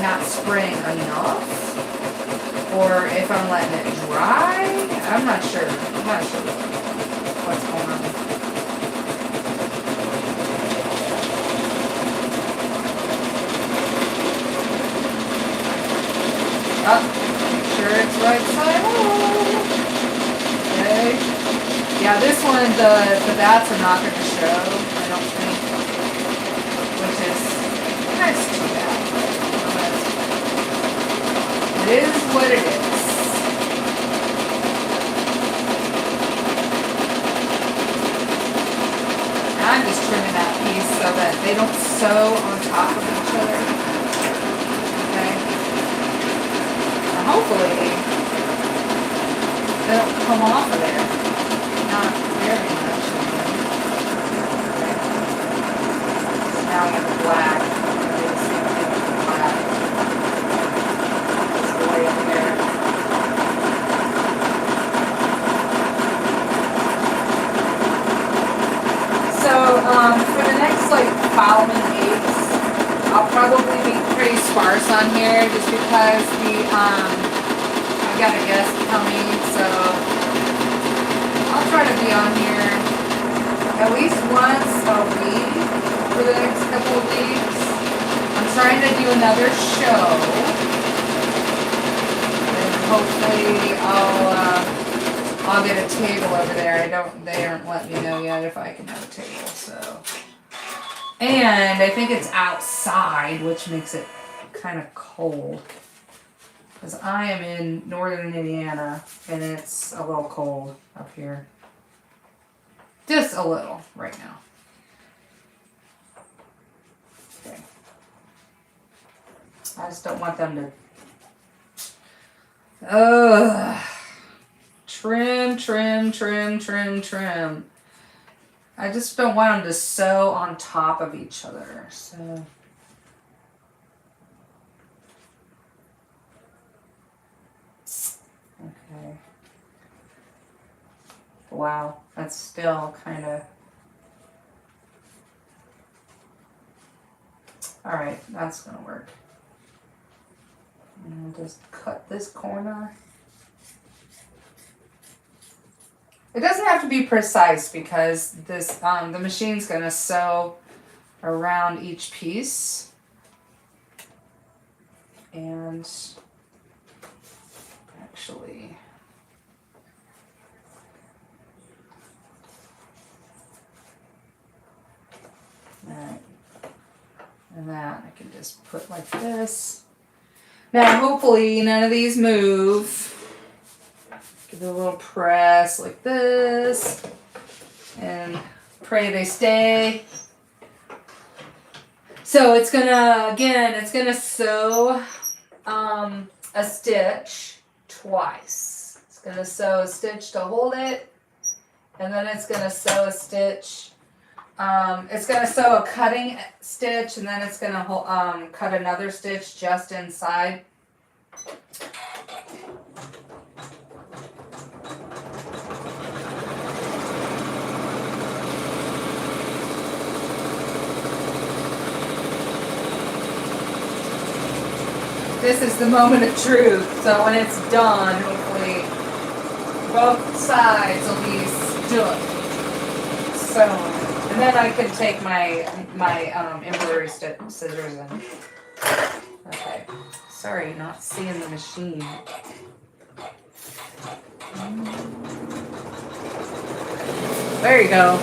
not spraying enough, or if I'm letting it dry. I'm not sure. I'm not sure what's going on. Make sure it's right side on. Okay. Yeah, this one, the bats are not going to show, I don't think, which is kind of too bad, but it is what it is. And I'm just trimming that piece so that they don't sew on top of each other. Okay. And hopefully they don't come off of there. Not very much. Okay. Now we have the black. Do the same thing with the black. Just lay it there. So for the next following weeks, I'll probably be pretty sparse on here just because I've got a guest coming, so I'll try to be on here at least once a week for the next couple of weeks. I'm trying to do another show, and hopefully I'll get a table over there. They aren't letting me know yet if I can have a table. So, and I think it's outside, which makes it kind of cold. Because I am in northern Indiana, and it's a little cold up here. Just a little right now. Okay. I just don't want them to... Trim, trim, trim, trim, trim. I just don't want them to sew on top of each other, so... Okay. Wow, that's still kind of... Alright, that's gonna work. And just cut this corner. It doesn't have to be precise because this the machine's gonna sew around each piece. And actually, alright, and that I can just put like this. Now hopefully none of these move. Give it a little press like this, and pray they stay. So it's gonna sew a stitch twice. It's gonna sew a stitch to hold it, and then it's gonna sew a stitch. It's gonna sew a cutting stitch, and then it's gonna cut another stitch just inside. this is the moment of truth. So when it's done, hopefully both sides will be done. Sewn. And then I can take my embroidery scissors and. Okay. Sorry, not seeing the machine. There you go.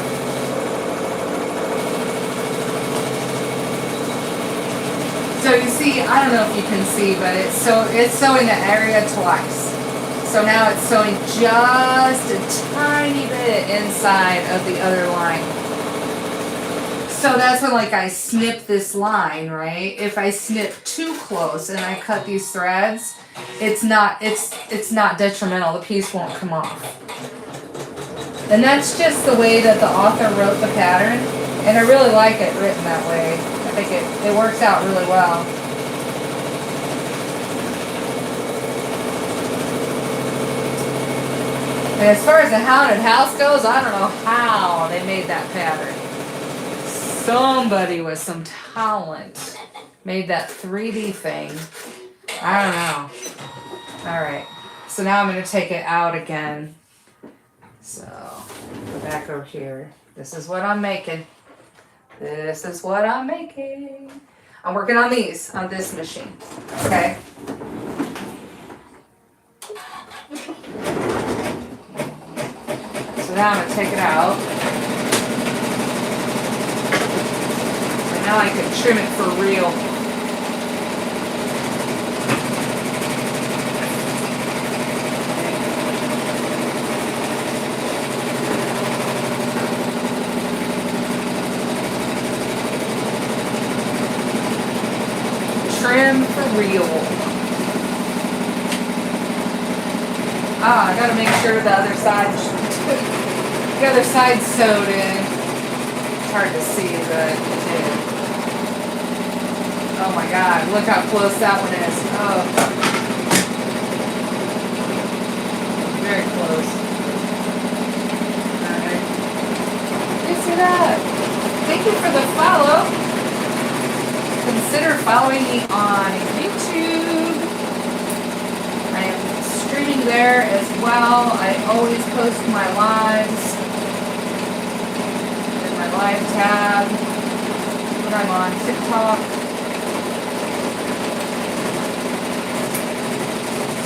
So you see, I don't know if you can see, but it's sewing the area twice. So now it's sewing just a tiny bit inside of the other line. So that's when like I snip this line, right? If I snip too close and I cut these threads, it's not detrimental. The piece won't come off. And that's just the way that the author wrote the pattern. And I really like it written that way. I think it works out really well. And as far as the haunted house goes, I don't know how they made that pattern. Somebody with some talent made that 3D thing. I don't know. Alright. So now I'm going to take it out again. So, go back over here. This is what I'm making. This is what I'm making. I'm working on these, on this machine. Okay? So now I'm going to take it out. And now I can trim it for real. Trim for real. I gotta make sure the other side's sewed in. It's hard to see, but it did. Oh my god, look how close that one is. Oh. Very close. Alright. You see that? Thank you for the follow. Consider following me on YouTube. I am streaming there as well. I always post my lives in my live tab when I'm on TikTok.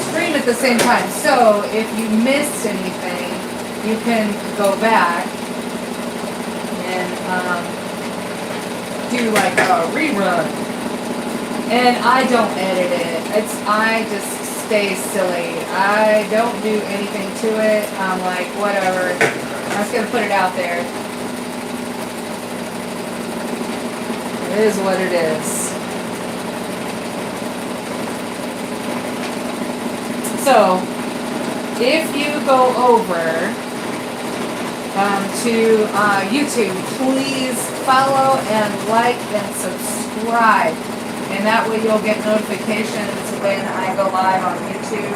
Stream at the same time. So if you missed anything, you can go back and do like a rerun. And I don't edit it. I just stay silly. I don't do anything to it. I'm like, whatever. I'm just gonna put it out there. It is what it is. So, if you go over to YouTube, please follow and like and subscribe. And that way you'll get notifications when I go live on YouTube.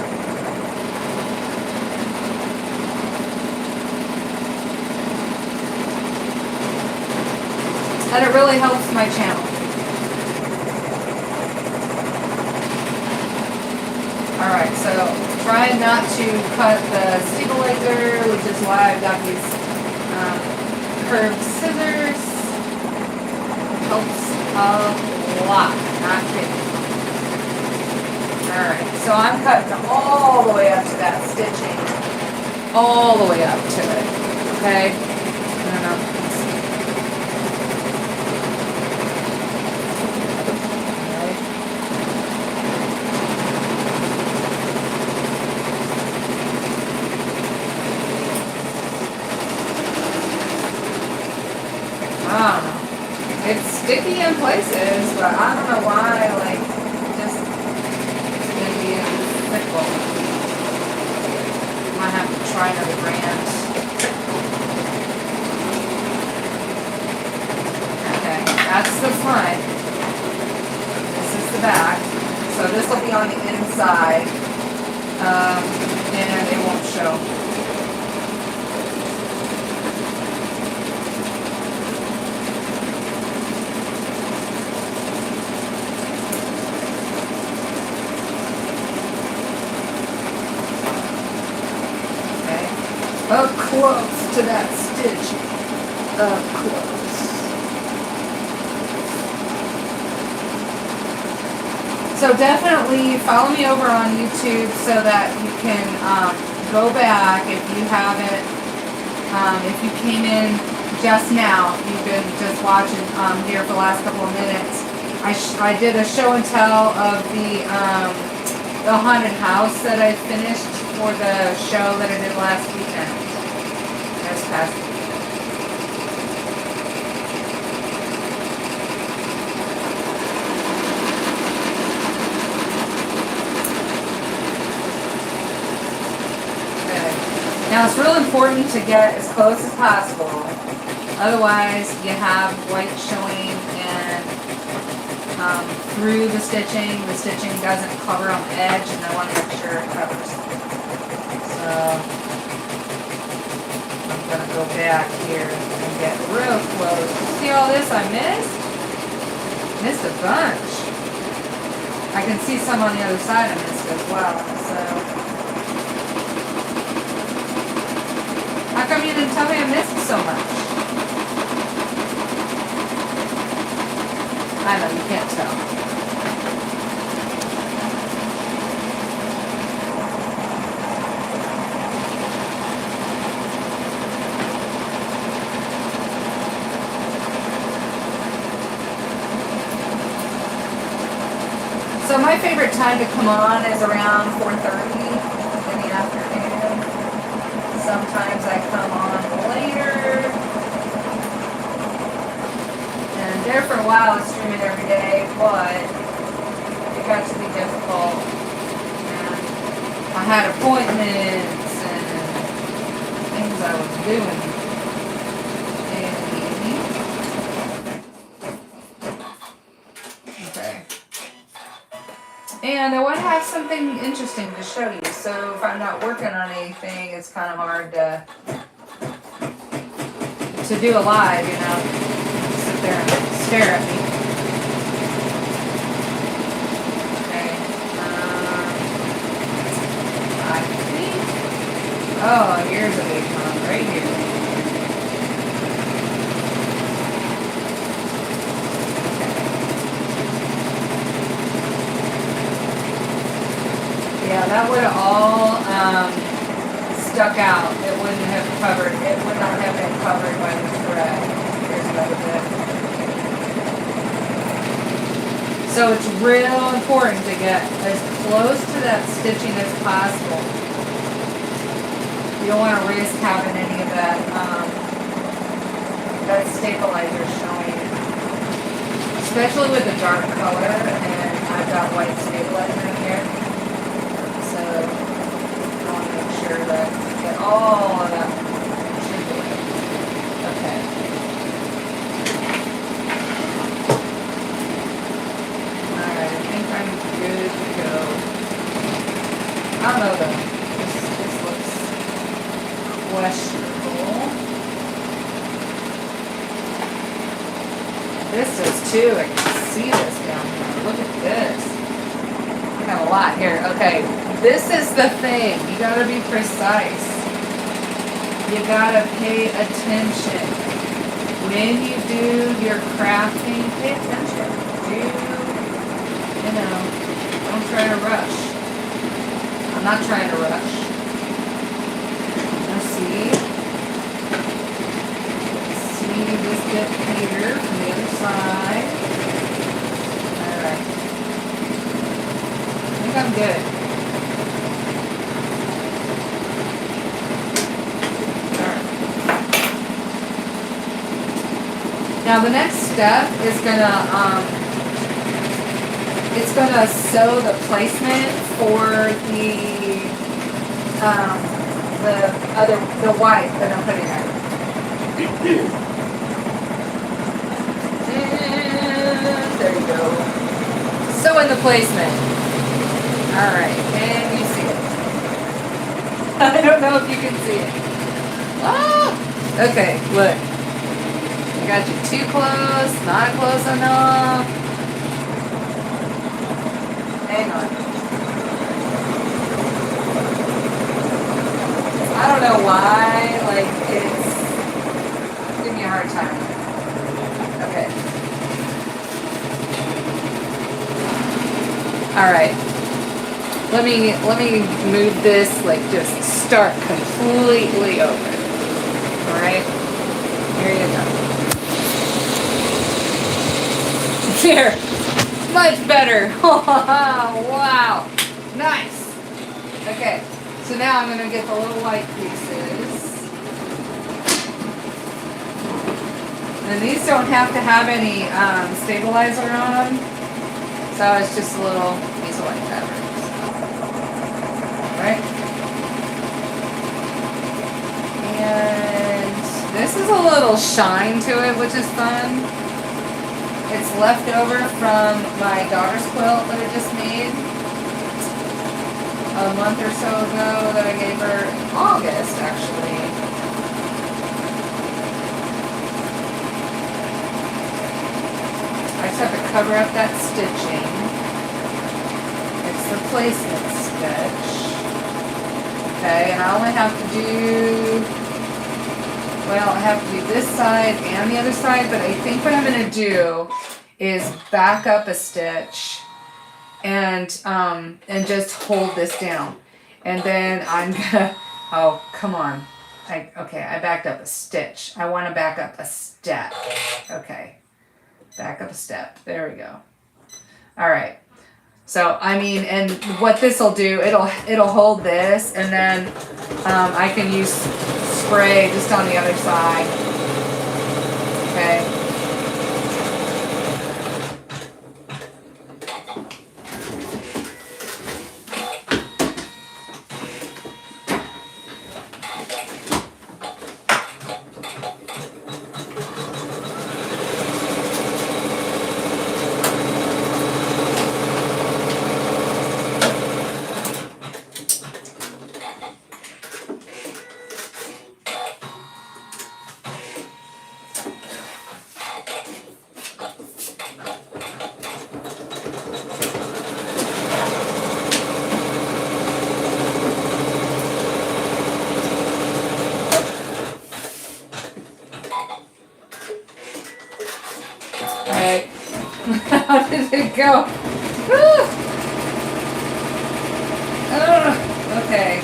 And it really helps my channel. Alright, so try not to cut the stabilizer, which is why I've got these curved scissors. Helps a lot, not kidding. Alright, so I'm cutting all the way up to that stitching. All the way up to it. Okay? I don't know. I don't know. It's sticky in places, but I don't know why, like, just gonna be fickle. Might have to try another brand. Okay, that's the front. This is the back. So this will be on the inside, and it won't show. Up close to that stitch. Up close. So definitely follow me over on YouTube so that you can go back if you haven't. If you came in just now, you've been just watching here for the last couple of minutes. I did a show and tell of the haunted house that I finished for the show that I did last weekend. This past weekend. Now it's real important to get as close as possible. Otherwise, you have white showing and through the stitching doesn't cover on the edge, and I want to make sure it covers. So I'm gonna go back here and get real close. See all this I missed? Missed a bunch. I can see some on the other side I missed as well. So. How come you didn't tell me I missed so much? I know, you can't tell. So my favorite time to come on is around 4:30 in the afternoon. Sometimes I come on later. And there for a while I was streaming every day, but it got to be difficult. And I had appointments and things I was doing. Okay. And I want to have something interesting to show you. So if I'm not working on anything, it's kind of hard to do a live, you know, sit there and stare at me. Okay. I think, oh, here's a big one right here. Yeah, that would have all stuck out. It wouldn't have covered. It would not have been covered by the thread. Here's another bit. So it's real important to get as close to that stitching as possible. You don't want to risk having any of that that stabilizer showing, especially with a dark color. And I've got white stabilizer in here. So I want to make sure that I get all of that chipped away. Okay. Alright, I think I'm good to go. I don't know though. This looks questionable. This does too. I can see this down here. Look at this. I got a lot here. Okay. This is the thing. You gotta be precise. You gotta pay attention. When you do your crafting, pay attention. Don't try to rush. I'm not trying to rush. Now see this bit here from the other side. Alright. I think I'm good. Now the next step is it's gonna sew the placement for the white that I'm putting in. And there you go. Sew in the placement. All right, can you see it? I don't know if you can see it. Ah! Okay, look. I got you too close, not close enough. Hang on. I don't know why All right. Let me move this, like, just start completely open. All right. Here you go. There. Much better. Wow. Nice. Okay. So now I'm gonna get the little white pieces. And these don't have to have any stabilizer on. So it's just a little piece of white fabric. Right? And this is a little shine to it, which is fun. It's left over from my daughter's quilt that I just made a month or so ago that I gave her in August, actually. I just have to cover up that stitching. It's the placement stitch. Okay, and I only have to do, well, I have to do this side and the other side, but I think what I'm going to do is back up a stitch and just hold this down. And then I'm going to, oh, come on. Okay, I backed up a stitch. I want to back up a step. Okay, back up a step. There we go. All right. So, I mean, and what this will do, it'll hold this, and then I can use spray just on the other side. Okay. Alright. How did it go? Okay.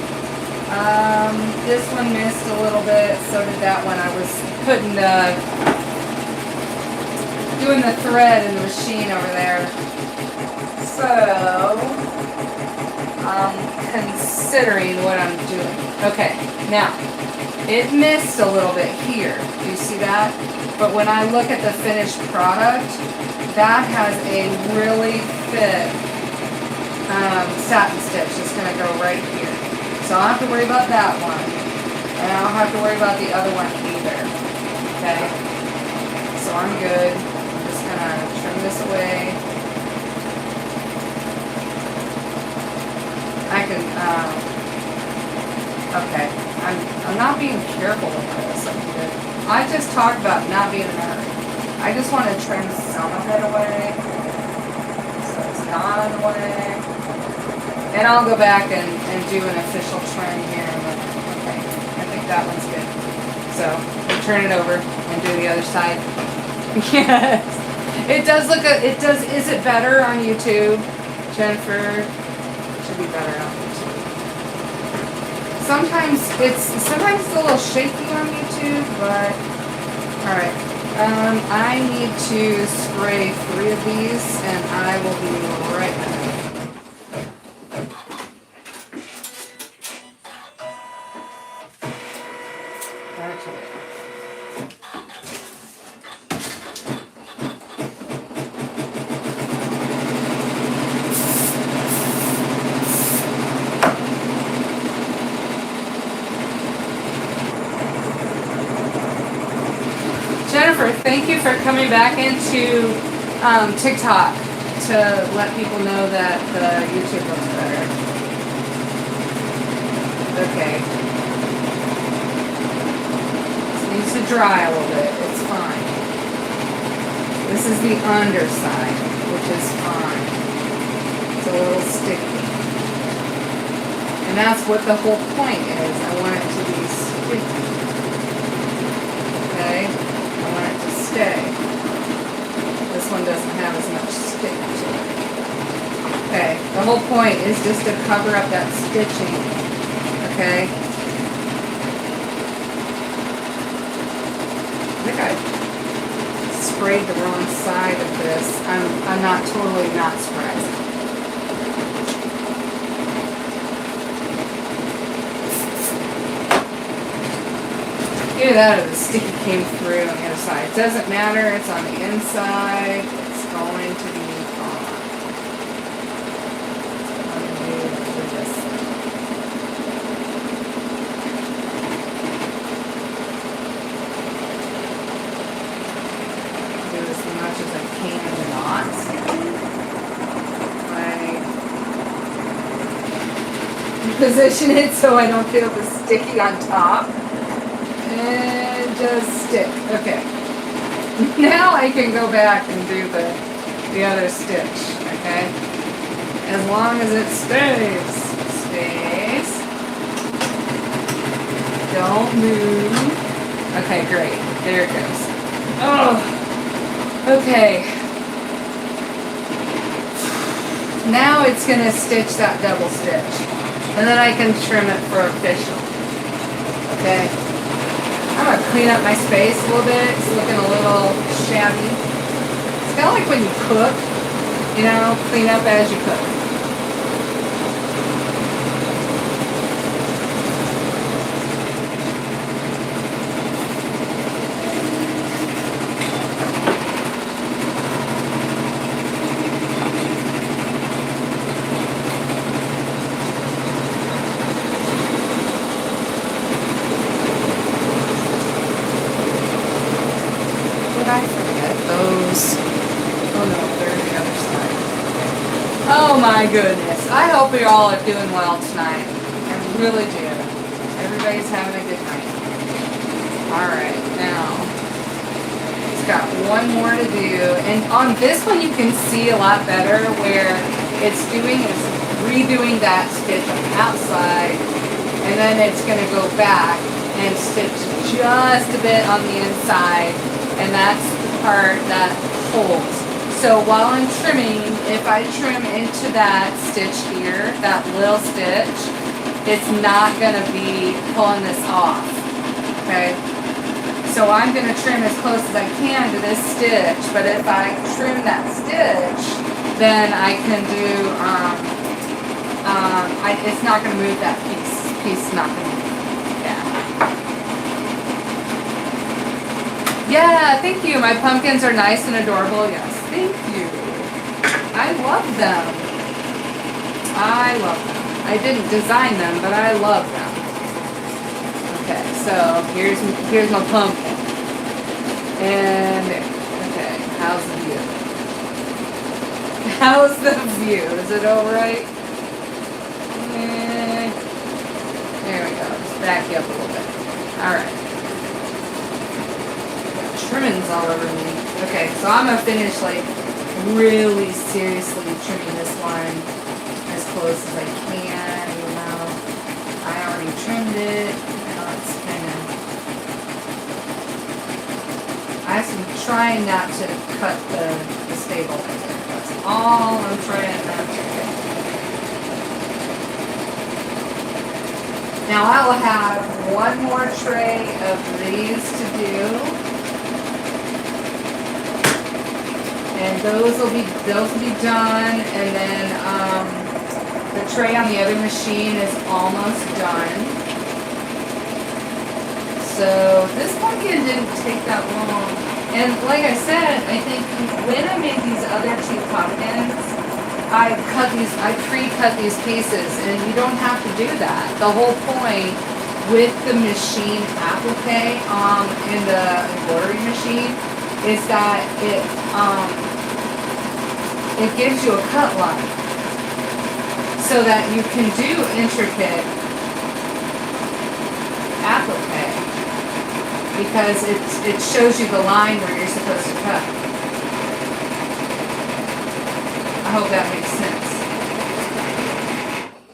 This one missed a little bit, so did that one. I was putting doing the thread in the machine over there. So, I'm considering what I'm doing. Okay, now, it missed a little bit here. Do you see that? But when I look at the finished product, that has a really thick satin stitch that's going to go right here. So I don't have to worry about that one. And I don't have to worry about the other one either. Okay? So I'm good. I'm just going to trim this away. I can, okay. I'm not being careful with this. I just talked about not being in a hurry. I just want to trim some of it away. So it's not in the way. And I'll go back and do an official trim here. Okay, I think that one's good. So we'll turn it over and do the other side. Yes. It does look, is it better on YouTube, Jennifer? It should be better on YouTube. Sometimes it's a little shaky on YouTube, but alright. I need to spray 3 of these and I will be right back. Jennifer, thank you for coming back into TikTok to let people know that the YouTube looks better. Okay. This needs to dry a little bit. It's fine. This is the underside, which is fine. It's a little sticky. And that's what the whole point is. I want it to be sticky. Okay? I want it to stay. This one doesn't have as much stick to it. Okay, the whole point is just to cover up that stitching. Okay. I think I sprayed the wrong side of this. I'm not totally not surprised. Either that or the sticky came through on the other side. It doesn't matter, it's on the inside. It's going to be on. I'm going to do this. Do as much as I can not. Position it so I don't feel the sticky on top. And just stick. Okay. Now I can go back and do the other stitch. Okay. As long as it stays. Stays. Don't move. Okay, great. There it goes. Oh. Okay. Now it's going to stitch that double stitch. And then I can trim it for official. Okay. I'm going to clean up my space a little bit. It's looking a little shabby. It's kind of like when you cook, you know, clean up as you cook. Oh my goodness. I hope you all are doing well tonight. I really do. Everybody's having a good night. Alright, now it's got one more to do. And on this one you can see a lot better where it's redoing that stitch on the outside, and then it's going to go back and stitch just a bit on the inside, and that's the part that holds. So while I'm trimming, if I trim into that stitch here, that little stitch, it's not going to be pulling this off, okay? So I'm going to trim as close as I can to this stitch, but if I trim that stitch, then I can do, it's not going to move that piece. Piece not going to move, yeah. Yeah, thank you. My pumpkins are nice and adorable, yes. Thank you. I love them. I love them. I didn't design them, but I love them. Okay, so here's my pumpkin. And okay, how's the view? How's the view? Is it all right? There we go. Just back you up a little bit. All right. Trimmings all over me. Okay, so I'm gonna finish like really seriously trimming this one as close as I can, even though I already trimmed it. Now it's kind of, I'm trying not to cut the stabilizer. That's all I'm trying not to do. Now I will have one more tray of these to do. And those will be done, and then the tray on the other machine is almost done. So this pumpkin didn't take that long. And like I said, I think when I made these other two pumpkins, I pre-cut these pieces, and you don't have to do that. The whole point with the machine appliqué in the embroidery machine is that it gives you a cut line so that you can do intricate appliqué because it shows you the line where you're supposed to cut. I hope that makes sense.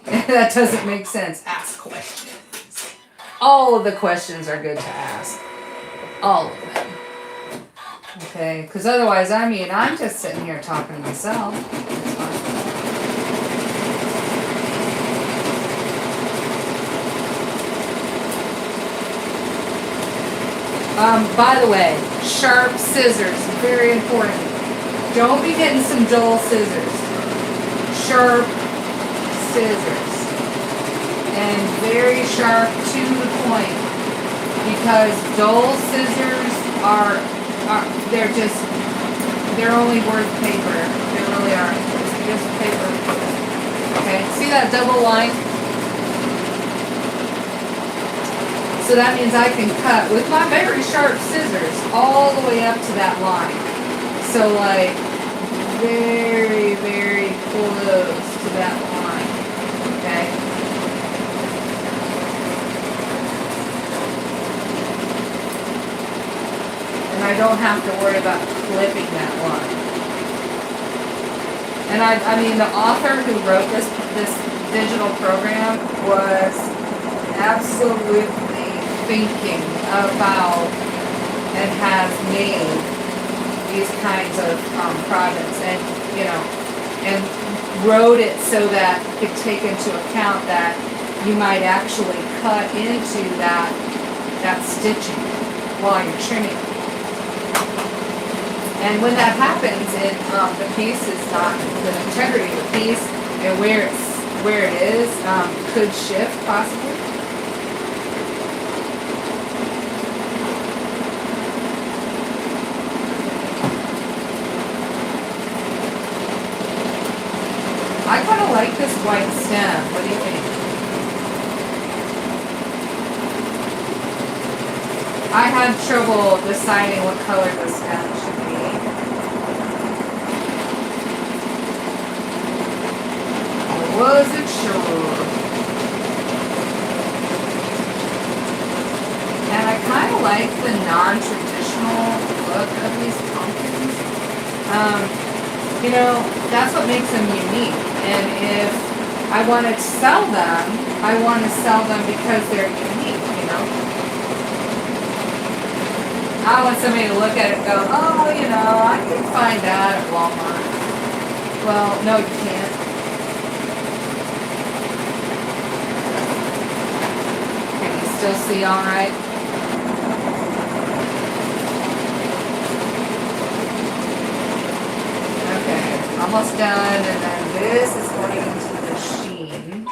If that doesn't make sense, ask questions. All of the questions are good to ask. All of them. Okay, because otherwise, I mean, I'm just sitting here talking to myself. It's fine. By the way, sharp scissors, very important. Don't be getting some dull scissors. Sharp scissors. And very sharp to the point. Because dull scissors they're only worth paper. They really are. It's just paper. Okay, see that double line? So that means I can cut with my very sharp scissors all the way up to that line. So like very, very close to that line. Okay? And I don't have to worry about clipping that line. And I mean the author who wrote this digital program was absolutely thinking about and has made these kinds of projects, and and wrote it so that it could take into account that you might actually cut into that stitching while you're trimming. And when that happens, the piece is not, the integrity of the piece and where it is could shift possibly. I kind of like this white stem. What do you think? I had trouble deciding what color the stem should be. I wasn't sure. And I kind of like the non-traditional look of these pumpkins. That's what makes them unique. And if I want to sell them, I want to sell them because they're unique, I want somebody to look at it and go, oh, I can find that at Walmart. Well, no, you can't. Can you still see all right? Almost done, and then this is going into the machine,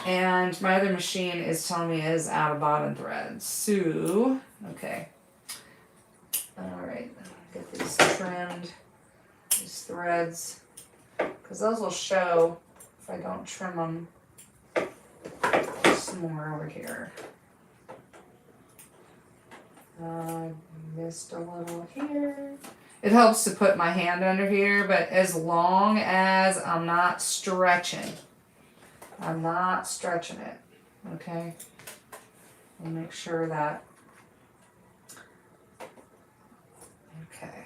and my other machine is telling me is out of bobbin thread. So, okay, all right, get these trimmed, these threads, because those will show if I don't trim them. Some more over here. Missed a little here. It helps to put my hand under here, but as long as I'm not stretching it, okay? I'll make sure that, okay.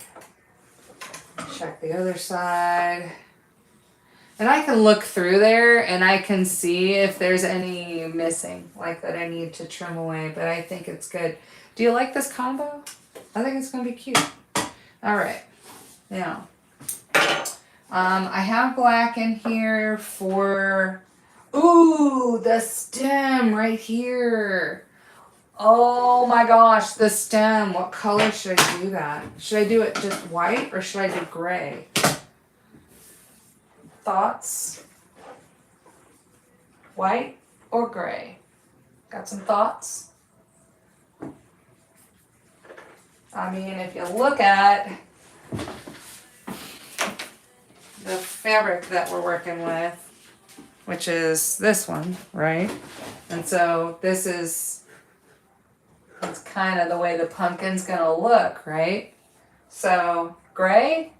Check the other side. And I can look through there and I can see if there's any missing, like that I need to trim away, but I think it's good. Do you like this combo? I think it's gonna be cute. All right, now, I have black in here for, ooh, the stem right here. Oh my gosh, the stem. What color should I do that? Should I do it just white or should I do gray? Thoughts? White or gray? Got some thoughts? I mean, if you look at the fabric that we're working with, which is this one, right? And so this is, it's kind of the way the pumpkin's gonna look, right? So, gray.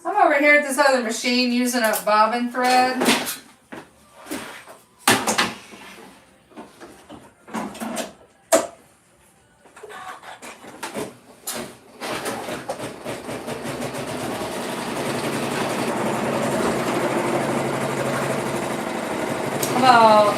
I'm over here at this other machine using a bobbin thread. about,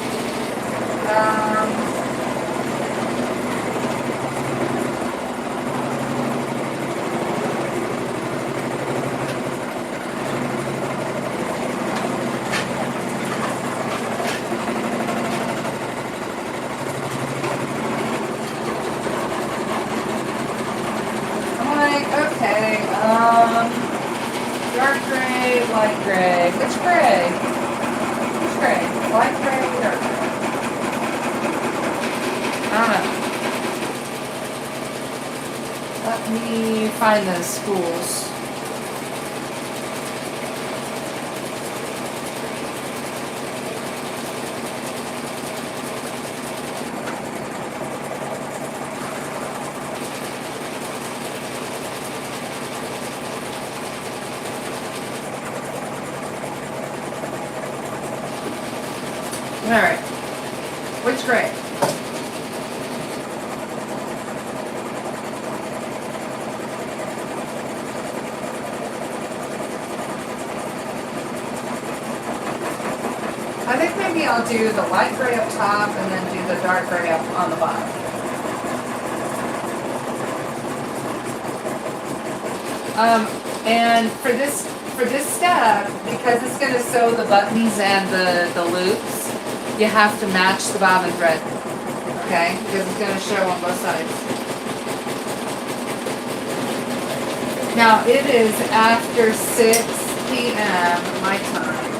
I'm like, okay, dark gray, light gray. Which gray? Which gray? Light gray, dark gray? I don't know. Let me find those schools. Alright. Which gray? I think maybe I'll do the light gray up top and then do the dark gray up on the bottom. And for this step, because it's going to sew the buttons and the loops, you have to match the bobbin thread, okay? Because it's going to show on both sides. Now it is after 6 p.m. my time,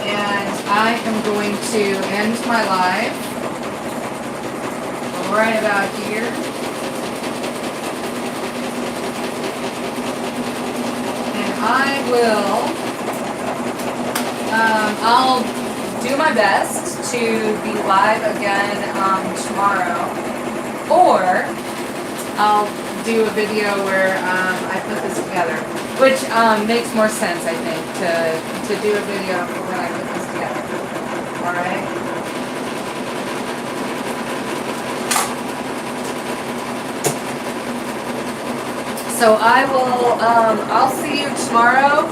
and I am going to end my live right about here. I will, I'll do my best to be live again tomorrow, or I'll do a video where I put this together, which makes more sense, I think, to do a video when I put this together. Alright? So I will, I'll see you tomorrow.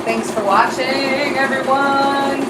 Thanks for watching, everyone.